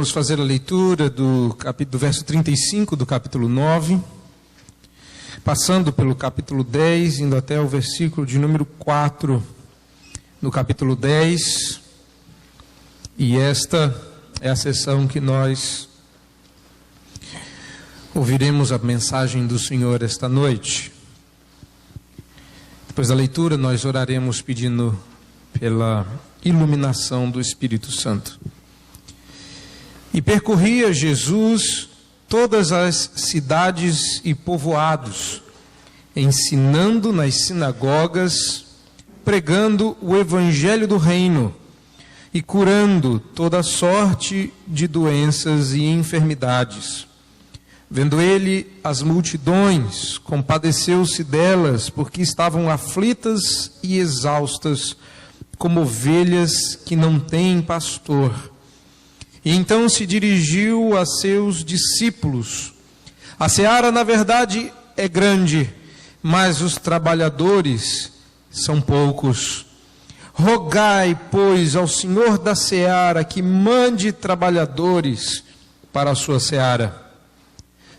vamos fazer a leitura do verso 35 do capítulo 9, passando pelo capítulo 10, indo até o versículo de número 4 no capítulo 10. E esta é a sessão que nós ouviremos a mensagem do Senhor esta noite. Depois da leitura, nós oraremos pedindo pela iluminação do Espírito Santo. E percorria Jesus todas as cidades e povoados, ensinando nas sinagogas, pregando o evangelho do reino e curando toda sorte de doenças e enfermidades. Vendo ele as multidões, compadeceu-se delas, porque estavam aflitas e exaustas, como ovelhas que não têm pastor. E então se dirigiu a seus discípulos: a seara, na verdade, é grande, mas os trabalhadores são poucos. Rogai, pois, ao Senhor da seara que mande trabalhadores para a sua seara.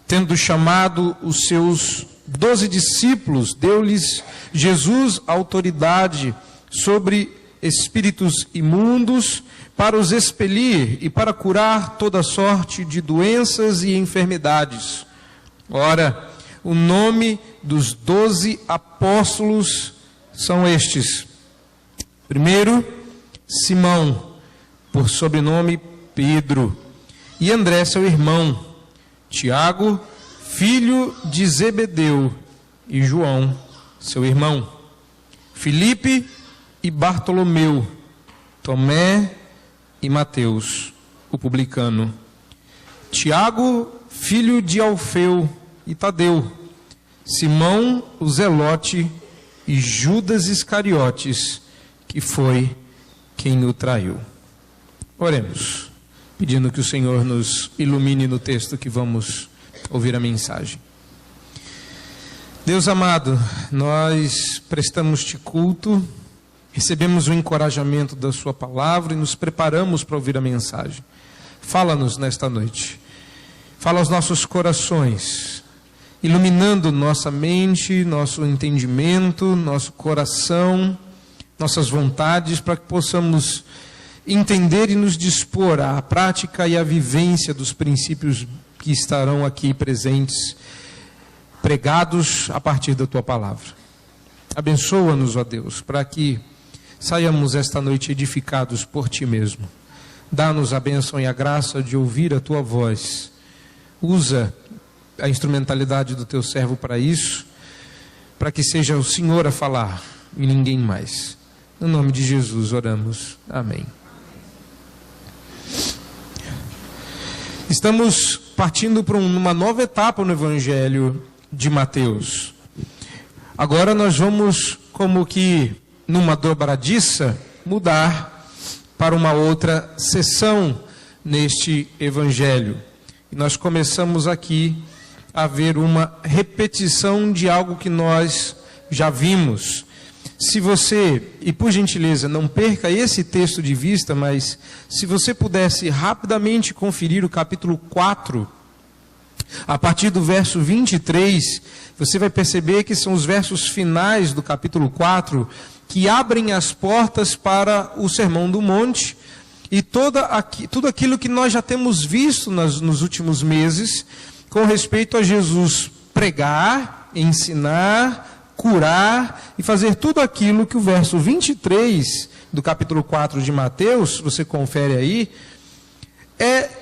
Tendo chamado os seus 12 discípulos, deu-lhes Jesus autoridade sobre espíritos imundos, para os expelir e para curar toda sorte de doenças e enfermidades. Ora, o nome dos 12 apóstolos são estes: primeiro, Simão, por sobrenome Pedro, e André, seu irmão, Tiago, filho de Zebedeu, e João, seu irmão, Filipe e Bartolomeu, Tomé e Mateus, o publicano, Tiago, filho de Alfeu e Tadeu, Simão, o zelote, e Judas Iscariotes, que foi quem o traiu. Oremos, pedindo que o Senhor nos ilumine no texto que vamos ouvir a mensagem. Deus amado, nós prestamos-te culto, recebemos o encorajamento da sua palavra e nos preparamos para ouvir a mensagem. Fala-nos nesta noite, fala aos nossos corações, iluminando nossa mente, nosso entendimento, nosso coração, nossas vontades, para que possamos entender e nos dispor à prática e à vivência dos princípios que estarão aqui presentes, pregados a partir da tua palavra. Abençoa-nos, ó Deus, para que saiamos esta noite edificados por ti mesmo. Dá-nos a bênção e a graça de ouvir a tua voz. Usa a instrumentalidade do teu servo para isso, para que seja o Senhor a falar e ninguém mais. No nome de Jesus oramos. Amém. Estamos partindo para uma nova etapa no Evangelho de Mateus. Agora nós vamos, como que numa dobradiça, mudar para uma outra sessão neste Evangelho. E nós começamos aqui a ver uma repetição de algo que nós já vimos. Se você, e por gentileza, não perca esse texto de vista, mas se você pudesse rapidamente conferir o capítulo 4, a partir do verso 23, você vai perceber que são os versos finais do capítulo 4 que abrem as portas para o Sermão do Monte e tudo aquilo que nós já temos visto nos últimos meses com respeito a Jesus pregar, ensinar, curar e fazer tudo aquilo que o verso 23 do capítulo 4 de Mateus, você confere aí,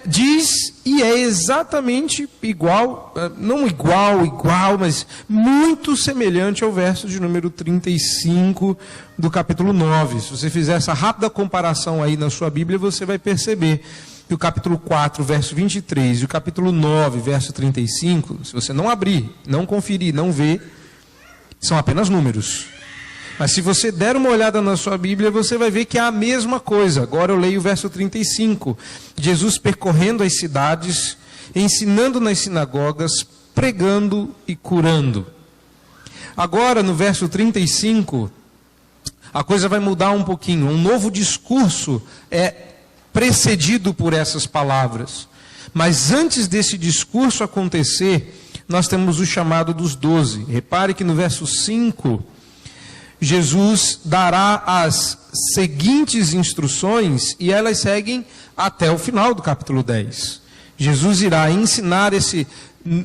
diz e é exatamente igual, não igual, mas muito semelhante ao verso de número 35 do capítulo 9. Se você fizer essa rápida comparação aí na sua Bíblia, você vai perceber que o capítulo 4, verso 23 e o capítulo 9, verso 35, se você não abrir, não conferir, não ver, são apenas números. Mas se você der uma olhada na sua Bíblia, você vai ver que é a mesma coisa. Agora eu leio o verso 35. Jesus percorrendo as cidades, ensinando nas sinagogas, pregando e curando. Agora no verso 35, a coisa vai mudar um pouquinho. Um novo discurso é precedido por essas palavras. Mas antes desse discurso acontecer, nós temos o chamado dos 12. Repare que no verso 5, Jesus dará as seguintes instruções e elas seguem até o final do capítulo 10. Jesus irá ensinar esse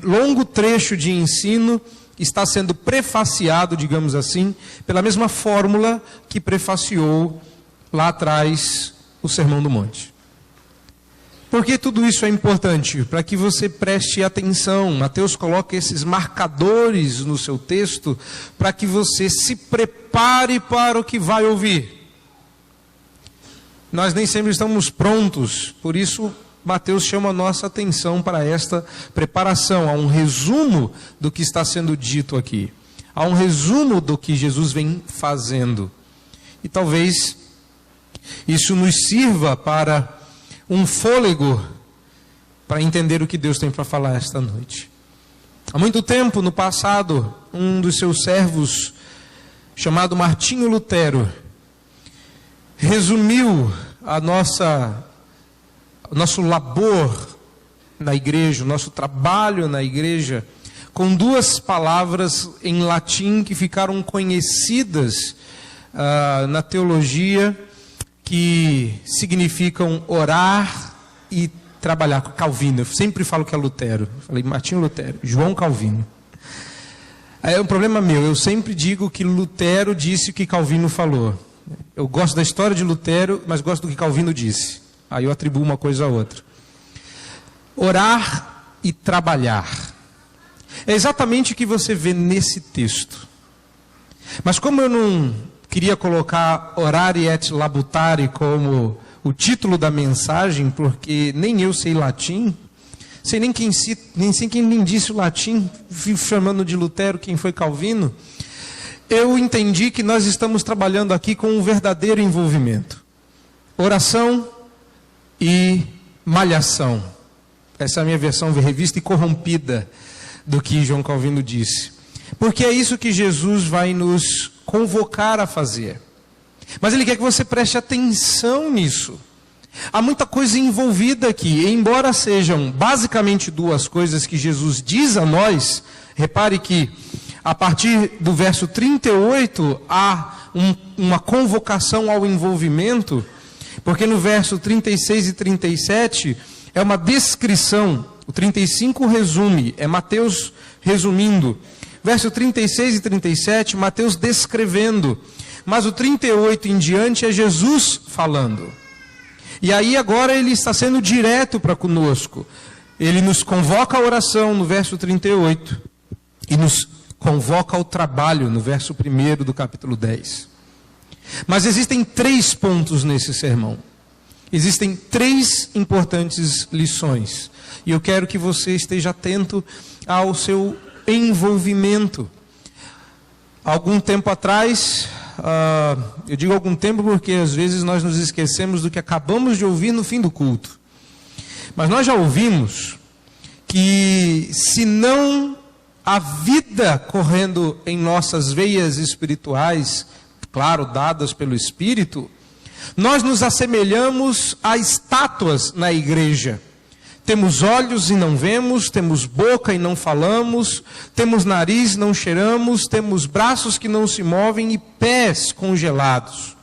longo trecho de ensino, está sendo prefaciado, digamos assim, pela mesma fórmula que prefaciou lá atrás o Sermão do Monte. Por que tudo isso é importante? Para que você preste atenção. Mateus coloca esses marcadores no seu texto para que você se prepare para o que vai ouvir. Nós nem sempre estamos prontos, por isso Mateus chama a nossa atenção para esta preparação. Há um resumo do que está sendo dito aqui. Há um resumo do que Jesus vem fazendo. E talvez isso nos sirva para um fôlego para entender o que Deus tem para falar esta noite. Há muito tempo, no passado, um dos seus servos, chamado Martinho Lutero, resumiu o nosso labor na igreja, o nosso trabalho na igreja, com duas palavras em latim que ficaram conhecidas na teologia, que significam orar e trabalhar. Calvino, eu sempre falo que é Lutero. Falei Martinho Lutero, João Calvino. É um problema meu, eu sempre digo que Lutero disse o que Calvino falou. Eu gosto da história de Lutero, mas gosto do que Calvino disse. Aí eu atribuo uma coisa a outra. Orar e trabalhar. É exatamente o que você vê nesse texto. Mas como eu não queria colocar orare et labutare como o título da mensagem, porque nem eu sei latim, sei nem quem disse o latim, chamando de Lutero quem foi Calvino, eu entendi que nós estamos trabalhando aqui com um verdadeiro envolvimento. Oração e malhação. Essa é a minha versão revista e corrompida do que João Calvino disse. Porque é isso que Jesus vai nos convocar a fazer. Mas ele quer que você preste atenção nisso. Há muita coisa envolvida aqui. Embora sejam basicamente duas coisas que Jesus diz a nós, repare que a partir do verso 38 há uma convocação ao envolvimento, porque no verso 36 e 37 é uma descrição. O 35 resume, é Mateus resumindo. Verso 36 e 37, Mateus descrevendo. Mas o 38 em diante é Jesus falando. E aí agora ele está sendo direto para conosco. Ele nos convoca à oração no verso 38. E nos convoca ao trabalho no verso 1 do capítulo 10. Mas existem 3 pontos nesse sermão. Existem 3 importantes lições. E eu quero que você esteja atento ao seu envolvimento. Algum tempo atrás, eu digo algum tempo porque às vezes nós nos esquecemos do que acabamos de ouvir no fim do culto. Mas nós já ouvimos que se não há vida correndo em nossas veias espirituais, claro, dadas pelo Espírito, nós nos assemelhamos a estátuas na igreja. Temos olhos e não vemos, temos boca e não falamos, temos nariz e não cheiramos, temos braços que não se movem e pés congelados.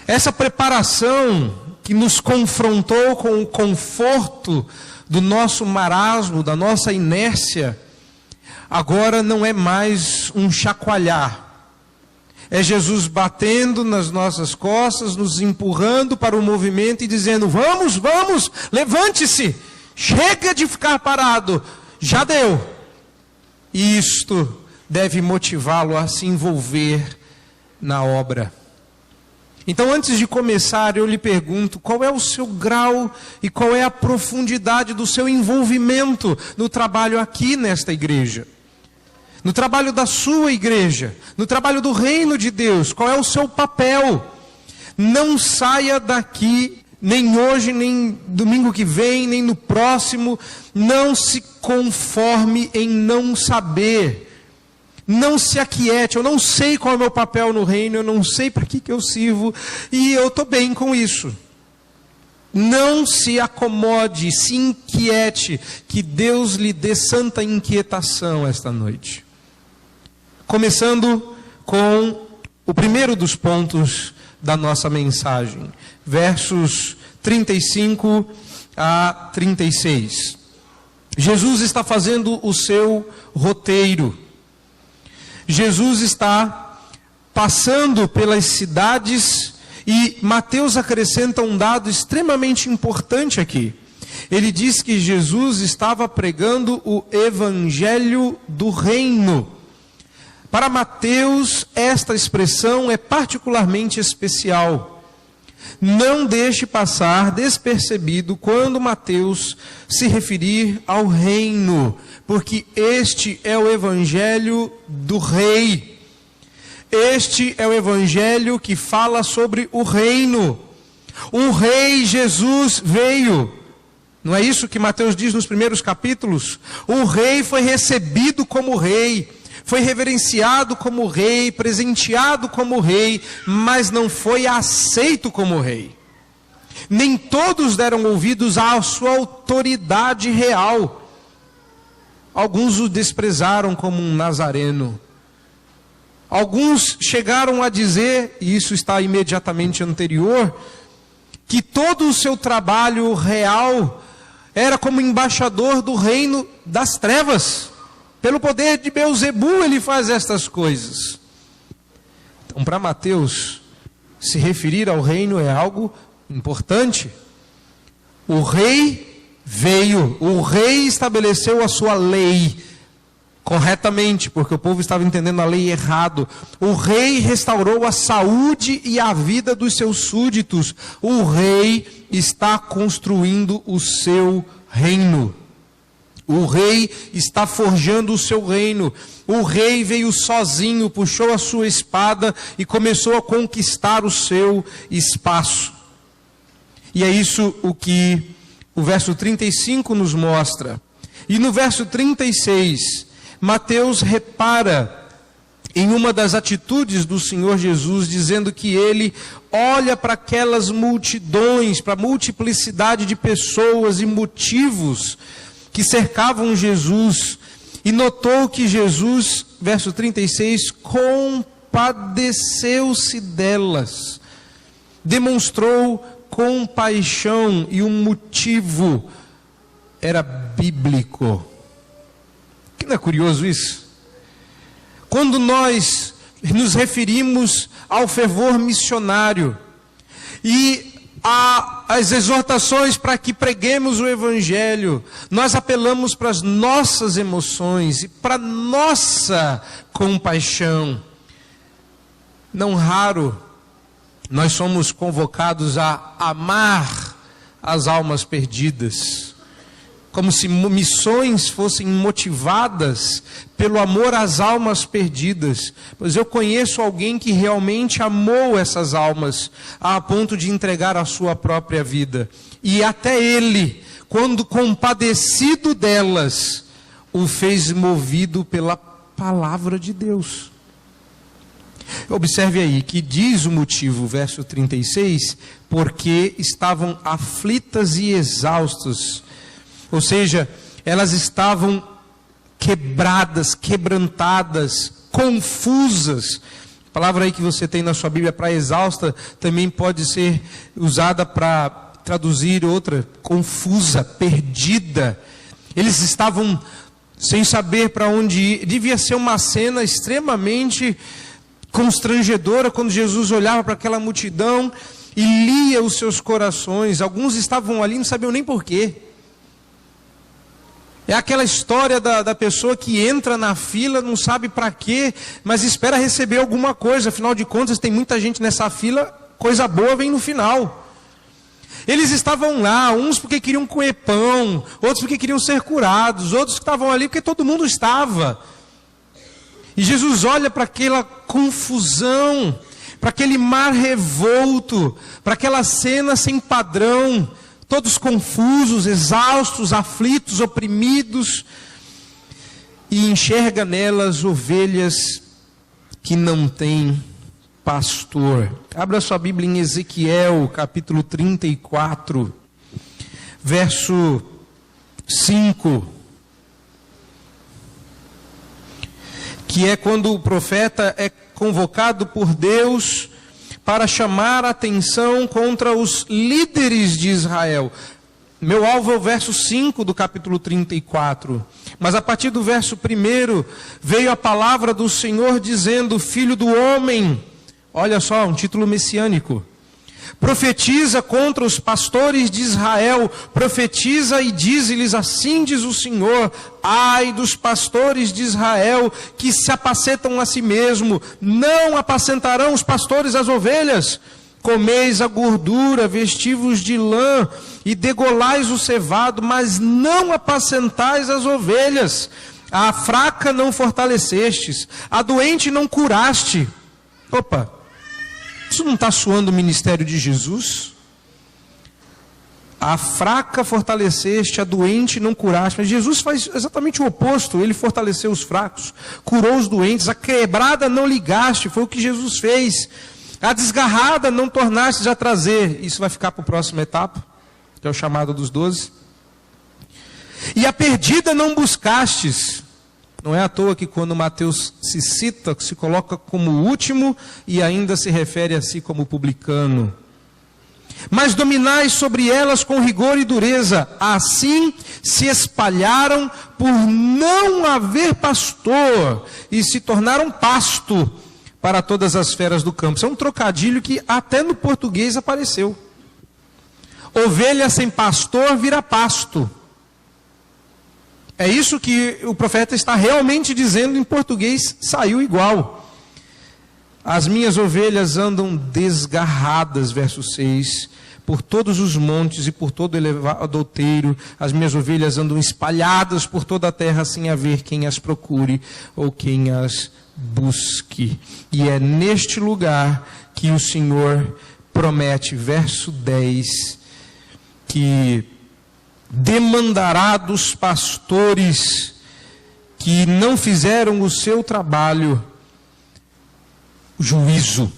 Essa preparação que nos confrontou com o conforto do nosso marasmo, da nossa inércia, agora não é mais um chacoalhar. É Jesus batendo nas nossas costas, nos empurrando para o movimento e dizendo: vamos, vamos, levante-se, chega de ficar parado, já deu. E isto deve motivá-lo a se envolver na obra. Então, antes de começar, eu lhe pergunto: qual é o seu grau e qual é a profundidade do seu envolvimento no trabalho aqui nesta igreja? No trabalho da sua igreja, no trabalho do reino de Deus, qual é o seu papel? Não saia daqui, nem hoje, nem domingo que vem, nem no próximo, não se conforme em não saber, não se aquiete. Eu não sei qual é o meu papel no reino, eu não sei para que eu sirvo, e eu estou bem com isso. Não se acomode, se inquiete, que Deus lhe dê santa inquietação esta noite. Começando com o primeiro dos pontos da nossa mensagem, versos 35 a 36. Jesus está fazendo o seu roteiro. Jesus está passando pelas cidades e Mateus acrescenta um dado extremamente importante aqui. Ele diz que Jesus estava pregando o evangelho do reino. Para Mateus, esta expressão é particularmente especial. Não deixe passar despercebido quando Mateus se referir ao reino, porque este é o evangelho do rei. Este é o evangelho que fala sobre o reino. O rei Jesus veio. Não é isso que Mateus diz nos primeiros capítulos? O rei foi recebido como rei. Foi reverenciado como rei, presenteado como rei, mas não foi aceito como rei. Nem todos deram ouvidos à sua autoridade real. Alguns o desprezaram como um nazareno. Alguns chegaram a dizer, e isso está imediatamente anterior, que todo o seu trabalho real era como embaixador do reino das trevas. Pelo poder de Beelzebu ele faz estas coisas. Então, para Mateus, se referir ao reino é algo importante. O rei veio, o rei estabeleceu a sua lei corretamente, porque o povo estava entendendo a lei errado. O rei restaurou a saúde e a vida dos seus súditos. O rei está construindo o seu reino. O rei está forjando o seu reino. O rei veio sozinho, puxou a sua espada e começou a conquistar o seu espaço. E é isso o que o verso 35 nos mostra. E no verso 36, Mateus repara em uma das atitudes do Senhor Jesus, dizendo que ele olha para aquelas multidões, para a multiplicidade de pessoas e motivos que cercavam Jesus, e notou que Jesus, verso 36, compadeceu-se delas, demonstrou compaixão, e o motivo era bíblico. Que não é curioso isso? Quando nós nos referimos ao fervor missionário e as exortações para que preguemos o evangelho, nós apelamos para as nossas emoções e para a nossa compaixão. Não raro, nós somos convocados a amar as almas perdidas, como se missões fossem motivadas pelo amor às almas perdidas. Pois eu conheço alguém que realmente amou essas almas, a ponto de entregar a sua própria vida. E até ele, quando compadecido delas, o fez movido pela palavra de Deus. Observe aí que diz o motivo, verso 36, porque estavam aflitas e exaustas. Ou seja, elas estavam quebradas, quebrantadas, confusas. A palavra aí que você tem na sua Bíblia para exausta também pode ser usada para traduzir outra, confusa, perdida. Eles estavam sem saber para onde ir. Devia ser uma cena extremamente constrangedora quando Jesus olhava para aquela multidão e lia os seus corações. Alguns estavam ali e não sabiam nem porquê. É aquela história da pessoa que entra na fila, não sabe para quê, mas espera receber alguma coisa. Afinal de contas, tem muita gente nessa fila, coisa boa vem no final. Eles estavam lá, uns porque queriam comer pão, outros porque queriam ser curados, outros que estavam ali porque todo mundo estava. E Jesus olha para aquela confusão, para aquele mar revolto, para aquela cena sem padrão, todos confusos, exaustos, aflitos, oprimidos, e enxerga nelas ovelhas que não têm pastor. Abra sua Bíblia em Ezequiel, capítulo 34. verso 5, que é quando o profeta é convocado por Deus para chamar a atenção contra os líderes de Israel. Meu alvo é o verso 5 do capítulo 34. Mas a partir do verso 1 veio a palavra do Senhor dizendo: Filho do homem, olha só, um título messiânico. Profetiza contra os pastores de Israel, profetiza e dize-lhes: assim diz o Senhor, ai dos pastores de Israel, que se apacentam a si mesmo, não apacentarão os pastores as ovelhas. Comeis a gordura, vestivos de lã, e degolais o cevado, mas não apacentais as ovelhas. A fraca não fortalecestes, a doente não curaste. Opa! Isso não está soando o ministério de Jesus? A fraca fortaleceste, a doente não curaste. Mas Jesus faz exatamente o oposto. Ele fortaleceu os fracos, curou os doentes. A quebrada não ligaste, foi o que Jesus fez. A desgarrada não tornastes a trazer. Isso vai ficar para a próxima etapa, que é o chamado dos 12. E a perdida não buscastes. Não é à toa que quando Mateus se cita, se coloca como último e ainda se refere a si como publicano. Mas dominais sobre elas com rigor e dureza. Assim se espalharam por não haver pastor e se tornaram pasto para todas as feras do campo. Isso é um trocadilho que até no português apareceu. Ovelha sem pastor vira pasto. É isso que o profeta está realmente dizendo em português, saiu igual. As minhas ovelhas andam desgarradas, verso 6, por todos os montes e por todo elevado outeiro. As minhas ovelhas andam espalhadas por toda a terra, sem haver quem as procure ou quem as busque. E é neste lugar que o Senhor promete, verso 10, que demandará dos pastores que não fizeram o seu trabalho juízo.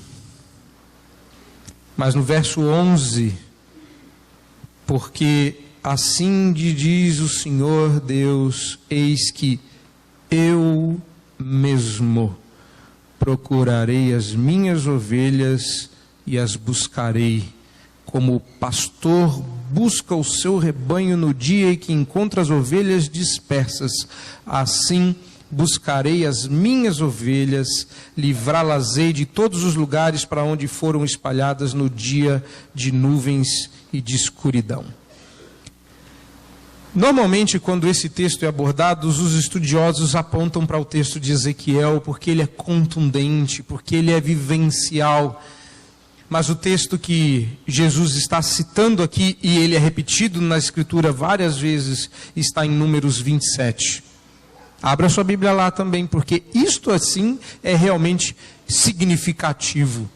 Mas no verso 11, porque assim diz o Senhor Deus, eis que eu mesmo procurarei as minhas ovelhas e as buscarei, como o pastor busca o seu rebanho no dia em que encontra as ovelhas dispersas. Assim buscarei as minhas ovelhas, livrá-las-ei de todos os lugares para onde foram espalhadas no dia de nuvens e de escuridão. Normalmente, quando esse texto é abordado, os estudiosos apontam para o texto de Ezequiel, porque ele é contundente, porque ele é vivencial. Mas o texto que Jesus está citando aqui, e ele é repetido na Escritura várias vezes, está em Números 27. Abra sua Bíblia lá também, porque isto assim é realmente significativo.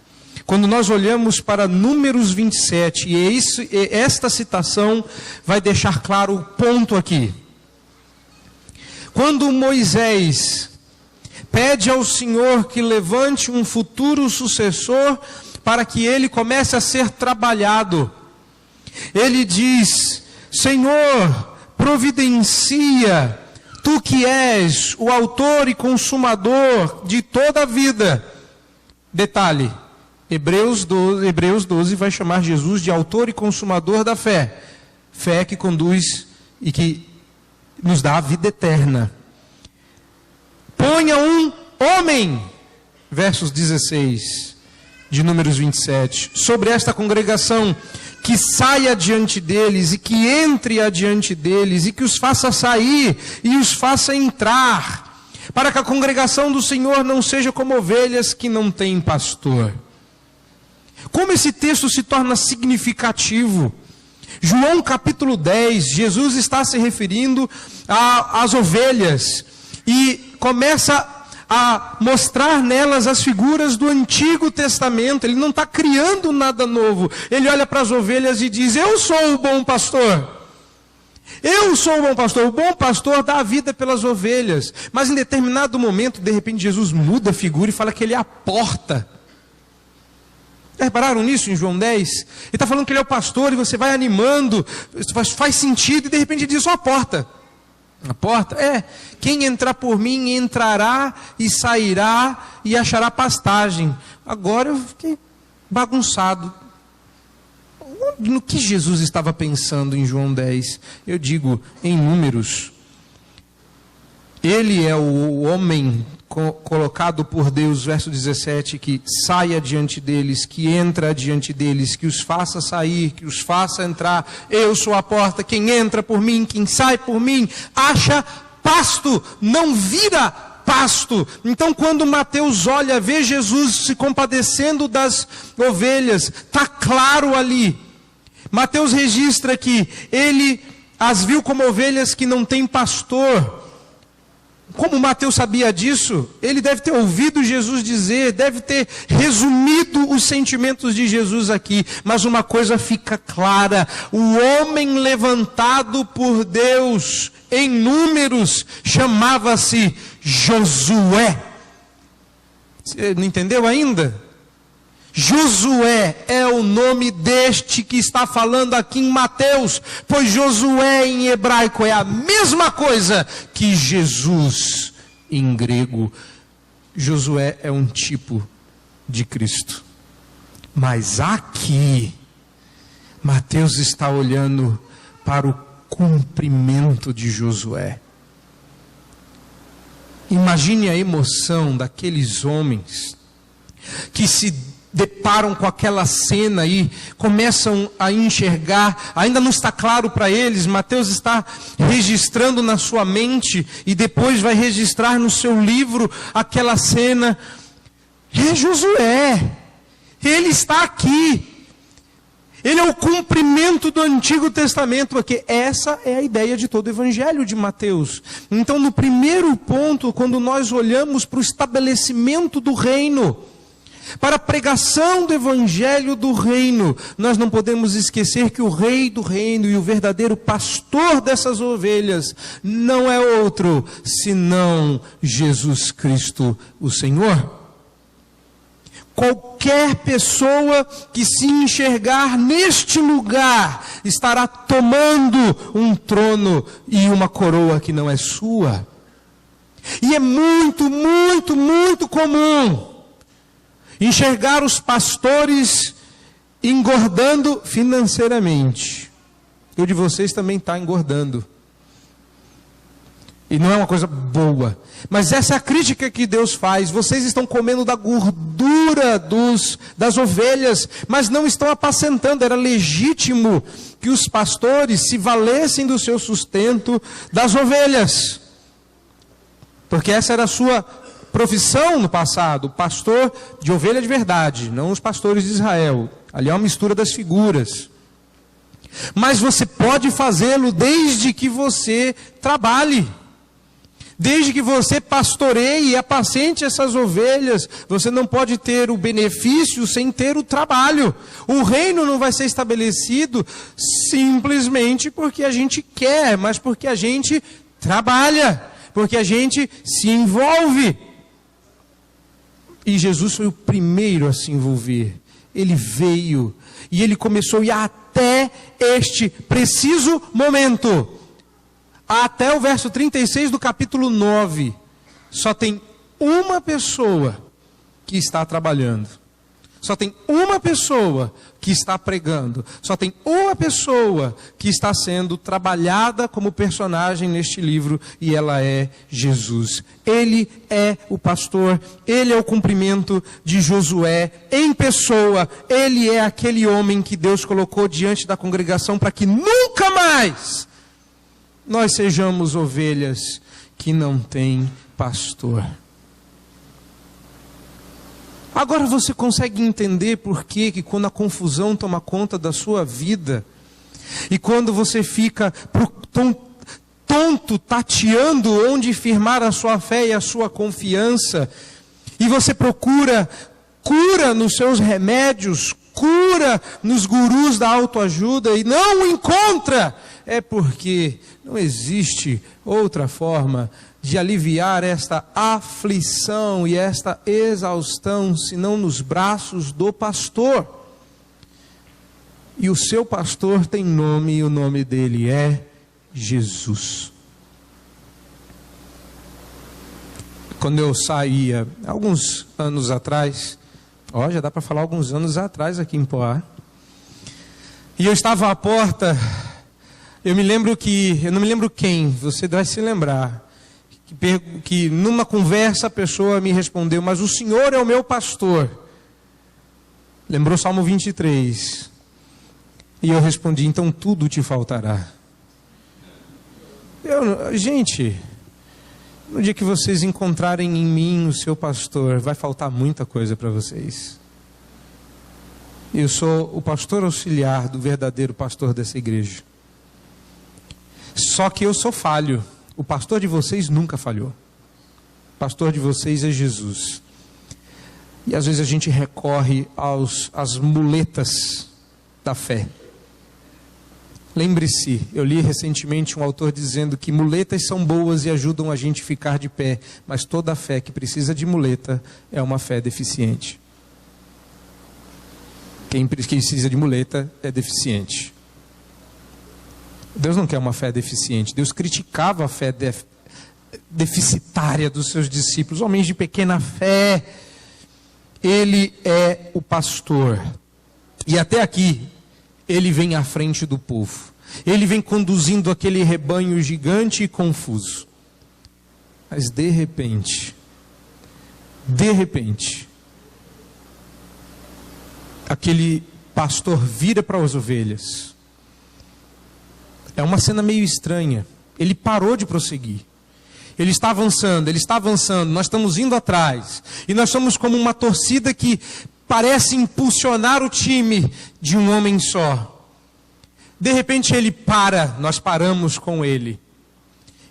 Quando nós olhamos para Números 27, e esta citação vai deixar claro o ponto aqui. Quando Moisés pede ao Senhor que levante um futuro sucessor para que ele comece a ser trabalhado, ele diz: Senhor, providencia, tu que és o autor e consumador de toda a vida. Detalhe, Hebreus 12 vai chamar Jesus de autor e consumador da fé. Fé que conduz e que nos dá a vida eterna. Ponha um homem, versos 16 de Números 27, sobre esta congregação, que saia diante deles e que entre adiante deles e que os faça sair e os faça entrar, para que a congregação do Senhor não seja como ovelhas que não têm pastor. Como esse texto se torna significativo? João capítulo 10, Jesus está se referindo às ovelhas e começa a mostrar nelas as figuras do Antigo Testamento. Ele não está criando nada novo. Ele olha para as ovelhas e diz: eu sou o bom pastor. Eu sou o bom pastor. O bom pastor dá a vida pelas ovelhas. Mas em determinado momento, de repente, Jesus muda a figura e fala que ele é a porta. Repararam nisso em João 10? Ele está falando que ele é o pastor e você vai animando, faz sentido, e de repente ele diz: só a porta. A porta? Quem entrar por mim entrará e sairá e achará pastagem. Agora eu fiquei bagunçado. No que Jesus estava pensando em João 10? Eu digo, em números. Ele é o homem colocado por Deus, verso 17, que saia diante deles, que entra diante deles, que os faça sair, que os faça entrar. Eu sou a porta, quem entra por mim, quem sai por mim, acha pasto, não vira pasto. Então, quando Mateus olha, vê Jesus se compadecendo das ovelhas, está claro ali. Mateus registra que ele as viu como ovelhas que não têm pastor. Como Mateus sabia disso? Ele deve ter ouvido Jesus dizer, deve ter resumido os sentimentos de Jesus aqui. Mas uma coisa fica clara: o homem levantado por Deus em números chamava-se Josué. Você não entendeu ainda? Josué é o nome deste que está falando aqui em Mateus, pois Josué em hebraico é a mesma coisa que Jesus em grego. Josué é um tipo de Cristo. Mas aqui, Mateus está olhando para o cumprimento de Josué. Imagine a emoção daqueles homens que se deparam com aquela cena e começam a enxergar. Ainda não está claro para eles, Mateus está registrando na sua mente e depois vai registrar no seu livro aquela cena. É Josué, ele está aqui, ele é o cumprimento do Antigo Testamento, porque essa é a ideia de todo o Evangelho de Mateus. Então, no primeiro ponto, quando nós olhamos para o estabelecimento do reino, para a pregação do Evangelho do Reino, nós não podemos esquecer que o Rei do Reino e o verdadeiro pastor dessas ovelhas não é outro senão Jesus Cristo, o Senhor. Qualquer pessoa que se enxergar neste lugar estará tomando um trono e uma coroa que não é sua. E é muito, muito, muito comum enxergar os pastores engordando financeiramente. Eu de vocês também está engordando. E não é uma coisa boa. Mas essa é a crítica que Deus faz. Vocês estão comendo da gordura das ovelhas, mas não estão apacentando. Era legítimo que os pastores se valessem do seu sustento das ovelhas. Porque essa era a sua profissão no passado, pastor de ovelha de verdade, não os pastores de Israel. Ali é uma mistura das figuras. Mas você pode fazê-lo desde que você trabalhe, desde que você pastoreie e apacente essas ovelhas. Você não pode ter o benefício sem ter o trabalho. O reino não vai ser estabelecido simplesmente porque a gente quer, mas porque a gente trabalha, porque a gente se envolve. E Jesus foi o primeiro a se envolver. Ele veio e ele começou a ir até este preciso momento. Até o verso 36 do capítulo 9. Só tem uma pessoa que está trabalhando. Só tem uma pessoa que está pregando. Só tem uma pessoa que está sendo trabalhada como personagem neste livro, e ela é Jesus. Ele é o pastor, ele é o cumprimento de Josué em pessoa. Ele é aquele homem que Deus colocou diante da congregação para que nunca mais nós sejamos ovelhas que não têm pastor. Agora você consegue entender por que quando a confusão toma conta da sua vida, e quando você fica tonto, tateando onde firmar a sua fé e a sua confiança, e você procura cura nos seus remédios, cura nos gurus da autoajuda, e não encontra, é porque não existe outra forma de aliviar esta aflição e esta exaustão, senão nos braços do pastor. E o seu pastor tem nome, e o nome dele é Jesus. Quando eu saía, alguns anos atrás, já dá para falar alguns anos atrás aqui em Poá, e eu estava à porta, eu não me lembro quem, você vai se lembrar, que numa conversa a pessoa me respondeu: mas o Senhor é o meu pastor. Lembrou Salmo 23. E eu respondi: então tudo te faltará. Gente, no dia que vocês encontrarem em mim o seu pastor, vai faltar muita coisa para vocês. Eu sou o pastor auxiliar do verdadeiro pastor dessa igreja. Só que eu sou falho. O pastor de vocês nunca falhou. O pastor de vocês é Jesus. E às vezes a gente recorre às muletas da fé. Lembre-se, eu li recentemente um autor dizendo que muletas são boas e ajudam a gente a ficar de pé, mas toda fé que precisa de muleta é uma fé deficiente. Quem precisa de muleta é deficiente. Deus não quer uma fé deficiente. Deus criticava a fé deficitária dos seus discípulos, homens de pequena fé. Ele é o pastor. E até aqui, ele vem à frente do povo. Ele vem conduzindo aquele rebanho gigante e confuso. Mas de repente, aquele pastor vira para as ovelhas. É uma cena meio estranha. Ele parou de prosseguir. Ele está avançando, nós estamos indo atrás. E nós somos como uma torcida que parece impulsionar o time de um homem só. De repente ele para, nós paramos com ele.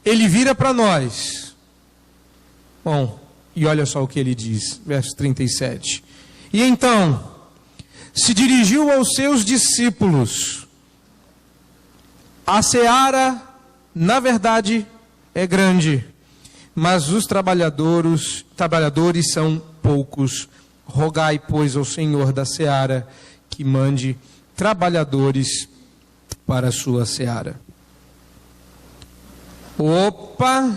Ele vira para nós. Bom, e olha só o que ele diz, verso 37. E então, se dirigiu aos seus discípulos: a seara, na verdade, é grande, mas os trabalhadores são poucos. Rogai, pois, ao Senhor da seara que mande trabalhadores para a sua seara. Opa,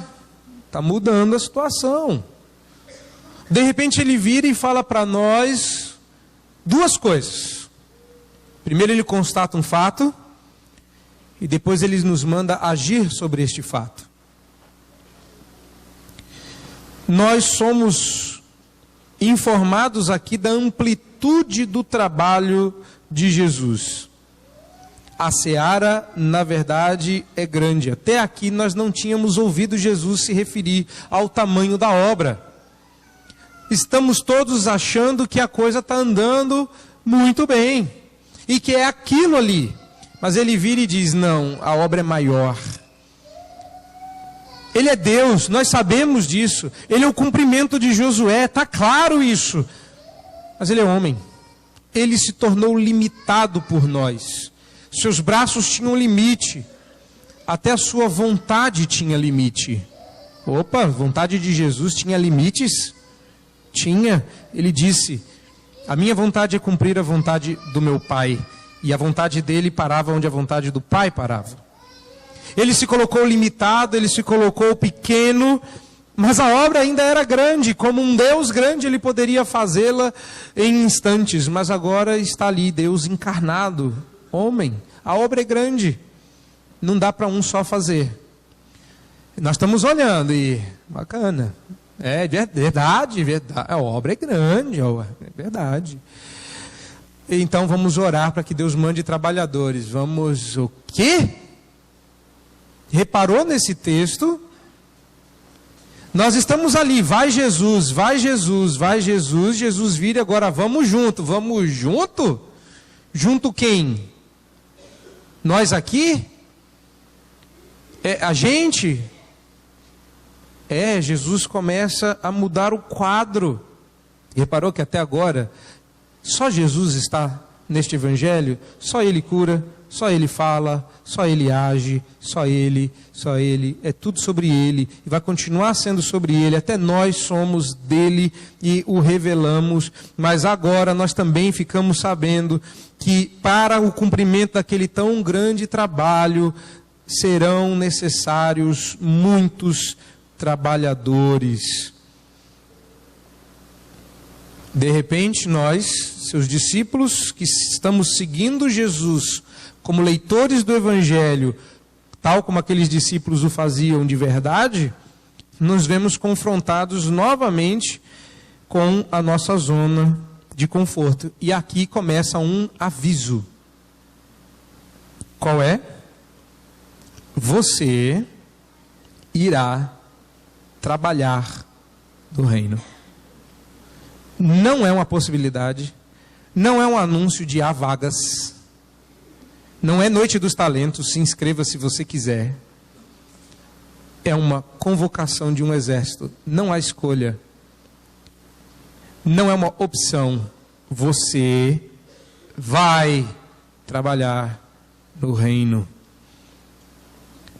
está mudando a situação. De repente ele vira e fala para nós duas coisas. Primeiro ele constata um fato, e depois ele nos manda agir sobre este fato. Nós somos informados aqui da amplitude do trabalho de Jesus. A seara, na verdade, é grande. Até aqui nós não tínhamos ouvido Jesus se referir ao tamanho da obra. Estamos todos achando que a coisa está andando muito bem, e que é aquilo ali. Mas ele vira e diz: não, a obra é maior. Ele é Deus, nós sabemos disso. Ele é o cumprimento de Josué, está claro isso. Mas ele é homem. Ele se tornou limitado por nós. Seus braços tinham limite. Até a sua vontade tinha limite. Opa, a vontade de Jesus tinha limites? Tinha. Ele disse: a minha vontade é cumprir a vontade do meu Pai. E a vontade dele parava onde a vontade do Pai parava. Ele se colocou limitado, ele se colocou pequeno, mas a obra ainda era grande. Como um Deus grande, ele poderia fazê-la em instantes. Mas agora está ali, Deus encarnado, homem. A obra é grande, não dá para um só fazer. Nós estamos olhando e, bacana, é verdade, a obra é grande, é verdade. Então vamos orar para que Deus mande trabalhadores. Vamos, o quê? Reparou nesse texto? Nós estamos ali, vai Jesus, vai Jesus, vai Jesus. Jesus vira, agora vamos junto. Vamos junto? Junto quem? Nós aqui? A gente? Jesus começa a mudar o quadro. Reparou que até agora só Jesus está neste evangelho? Só Ele cura, só Ele fala, só Ele age, só Ele, é tudo sobre Ele, e vai continuar sendo sobre Ele, até nós somos dele e o revelamos, mas agora nós também ficamos sabendo que para o cumprimento daquele tão grande trabalho, serão necessários muitos trabalhadores. De repente, nós, seus discípulos, que estamos seguindo Jesus como leitores do Evangelho, tal como aqueles discípulos o faziam de verdade, nos vemos confrontados novamente com a nossa zona de conforto. E aqui começa um aviso. Qual é? Você irá trabalhar no reino. Não é uma possibilidade, não é um anúncio de há vagas, não é noite dos talentos, se inscreva se você quiser. É uma convocação de um exército, não há escolha, não é uma opção. Você vai trabalhar no reino.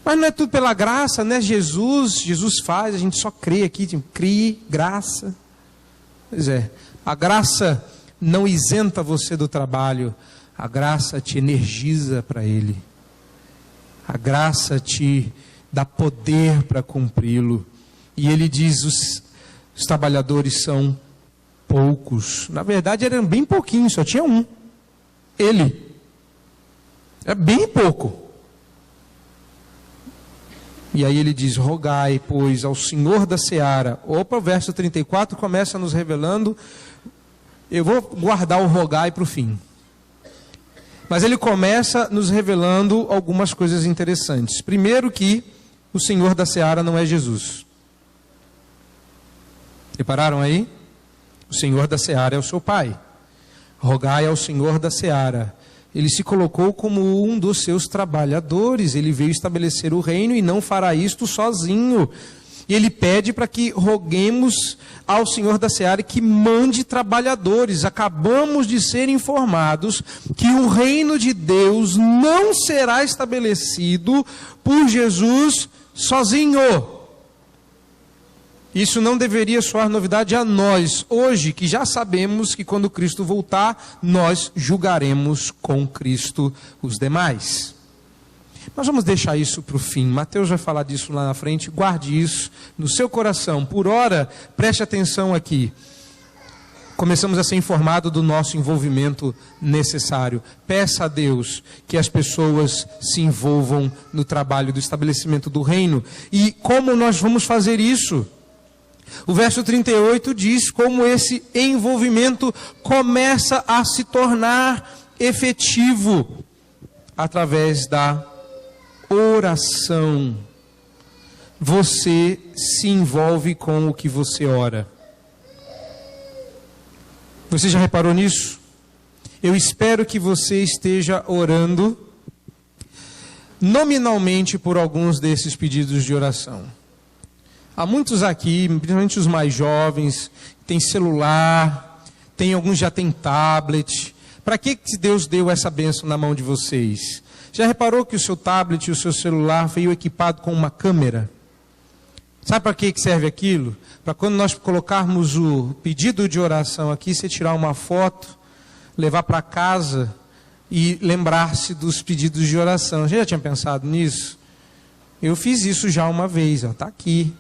Mas não é tudo pela graça, né? Jesus faz, a gente só crê aqui, crê, graça. Pois é, a graça não isenta você do trabalho, a graça te energiza para ele. A graça te dá poder para cumpri-lo. E ele diz, os trabalhadores são poucos. Na verdade eram bem pouquinhos, só tinha um. Ele. É bem pouco. E aí ele diz, rogai, pois, ao Senhor da Seara. Opa, o verso 34 começa nos revelando. Eu vou guardar o rogai para o fim. Mas ele começa nos revelando algumas coisas interessantes. Primeiro que o Senhor da Seara não é Jesus. Repararam aí? O Senhor da Seara é o seu Pai. Rogai ao Senhor da Seara. Ele se colocou como um dos seus trabalhadores. Ele veio estabelecer o reino e não fará isto sozinho. E ele pede para que roguemos ao Senhor da Seara que mande trabalhadores. Acabamos de ser informados que o reino de Deus não será estabelecido por Jesus sozinho. Isso não deveria soar novidade a nós, hoje, que já sabemos que quando Cristo voltar, nós julgaremos com Cristo os demais. Nós vamos deixar isso para o fim. Mateus vai falar disso lá na frente. Guarde isso no seu coração. Por ora, preste atenção aqui. Começamos a ser informados do nosso envolvimento necessário. Peça a Deus que as pessoas se envolvam no trabalho do estabelecimento do reino. E como nós vamos fazer isso? O verso 38 diz como esse envolvimento começa a se tornar efetivo através da oração. Você se envolve com o que você ora. Você já reparou nisso? Eu espero que você esteja orando nominalmente por alguns desses pedidos de oração. Há muitos aqui, principalmente os mais jovens, tem celular, alguns já têm tablet. Para que Deus deu essa bênção na mão de vocês? Já reparou que o seu tablet e o seu celular veio equipado com uma câmera? Sabe para que serve aquilo? Para quando nós colocarmos o pedido de oração aqui, você tirar uma foto, levar para casa e lembrar-se dos pedidos de oração. Você já tinha pensado nisso? Eu fiz isso já uma vez, está aqui.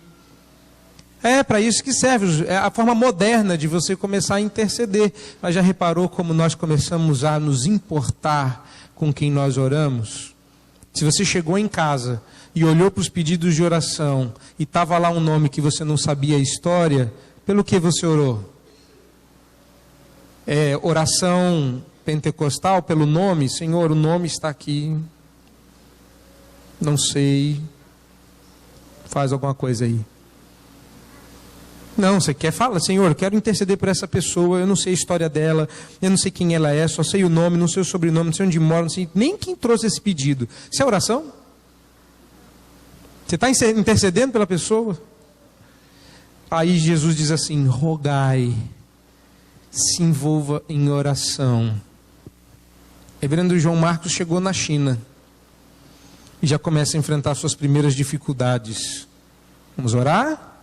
É para isso que serve, é a forma moderna de você começar a interceder. Mas já reparou como nós começamos a nos importar com quem nós oramos? Se você chegou em casa e olhou para os pedidos de oração e estava lá um nome que você não sabia a história, pelo que você orou? Oração pentecostal pelo nome? Senhor, o nome está aqui. Não sei. Faz alguma coisa aí. Não, você quer falar, Senhor, eu quero interceder por essa pessoa, eu não sei a história dela, eu não sei quem ela é, só sei o nome, não sei o sobrenome, não sei onde mora, não sei nem quem trouxe esse pedido. Isso é oração? Você está intercedendo pela pessoa? Aí Jesus diz assim, rogai, se envolva em oração. Reverendo João Marcos chegou na China e já começa a enfrentar suas primeiras dificuldades. Vamos orar?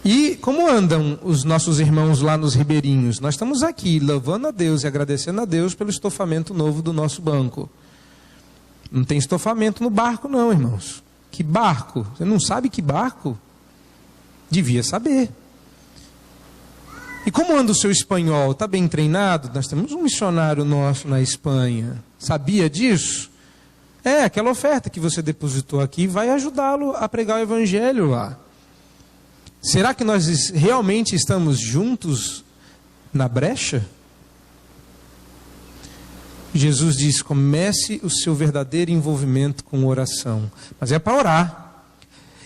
E como andam os nossos irmãos lá nos ribeirinhos? Nós estamos aqui louvando a Deus e agradecendo a Deus pelo estofamento novo do nosso banco. Não tem estofamento no barco não, irmãos. Que barco? Você não sabe que barco? Devia saber. E como anda o seu espanhol? Está bem treinado? Nós temos um missionário nosso na Espanha. Sabia disso? Aquela oferta que você depositou aqui vai ajudá-lo a pregar o evangelho lá. Será que nós realmente estamos juntos na brecha? Jesus diz, comece o seu verdadeiro envolvimento com oração. Mas é para orar.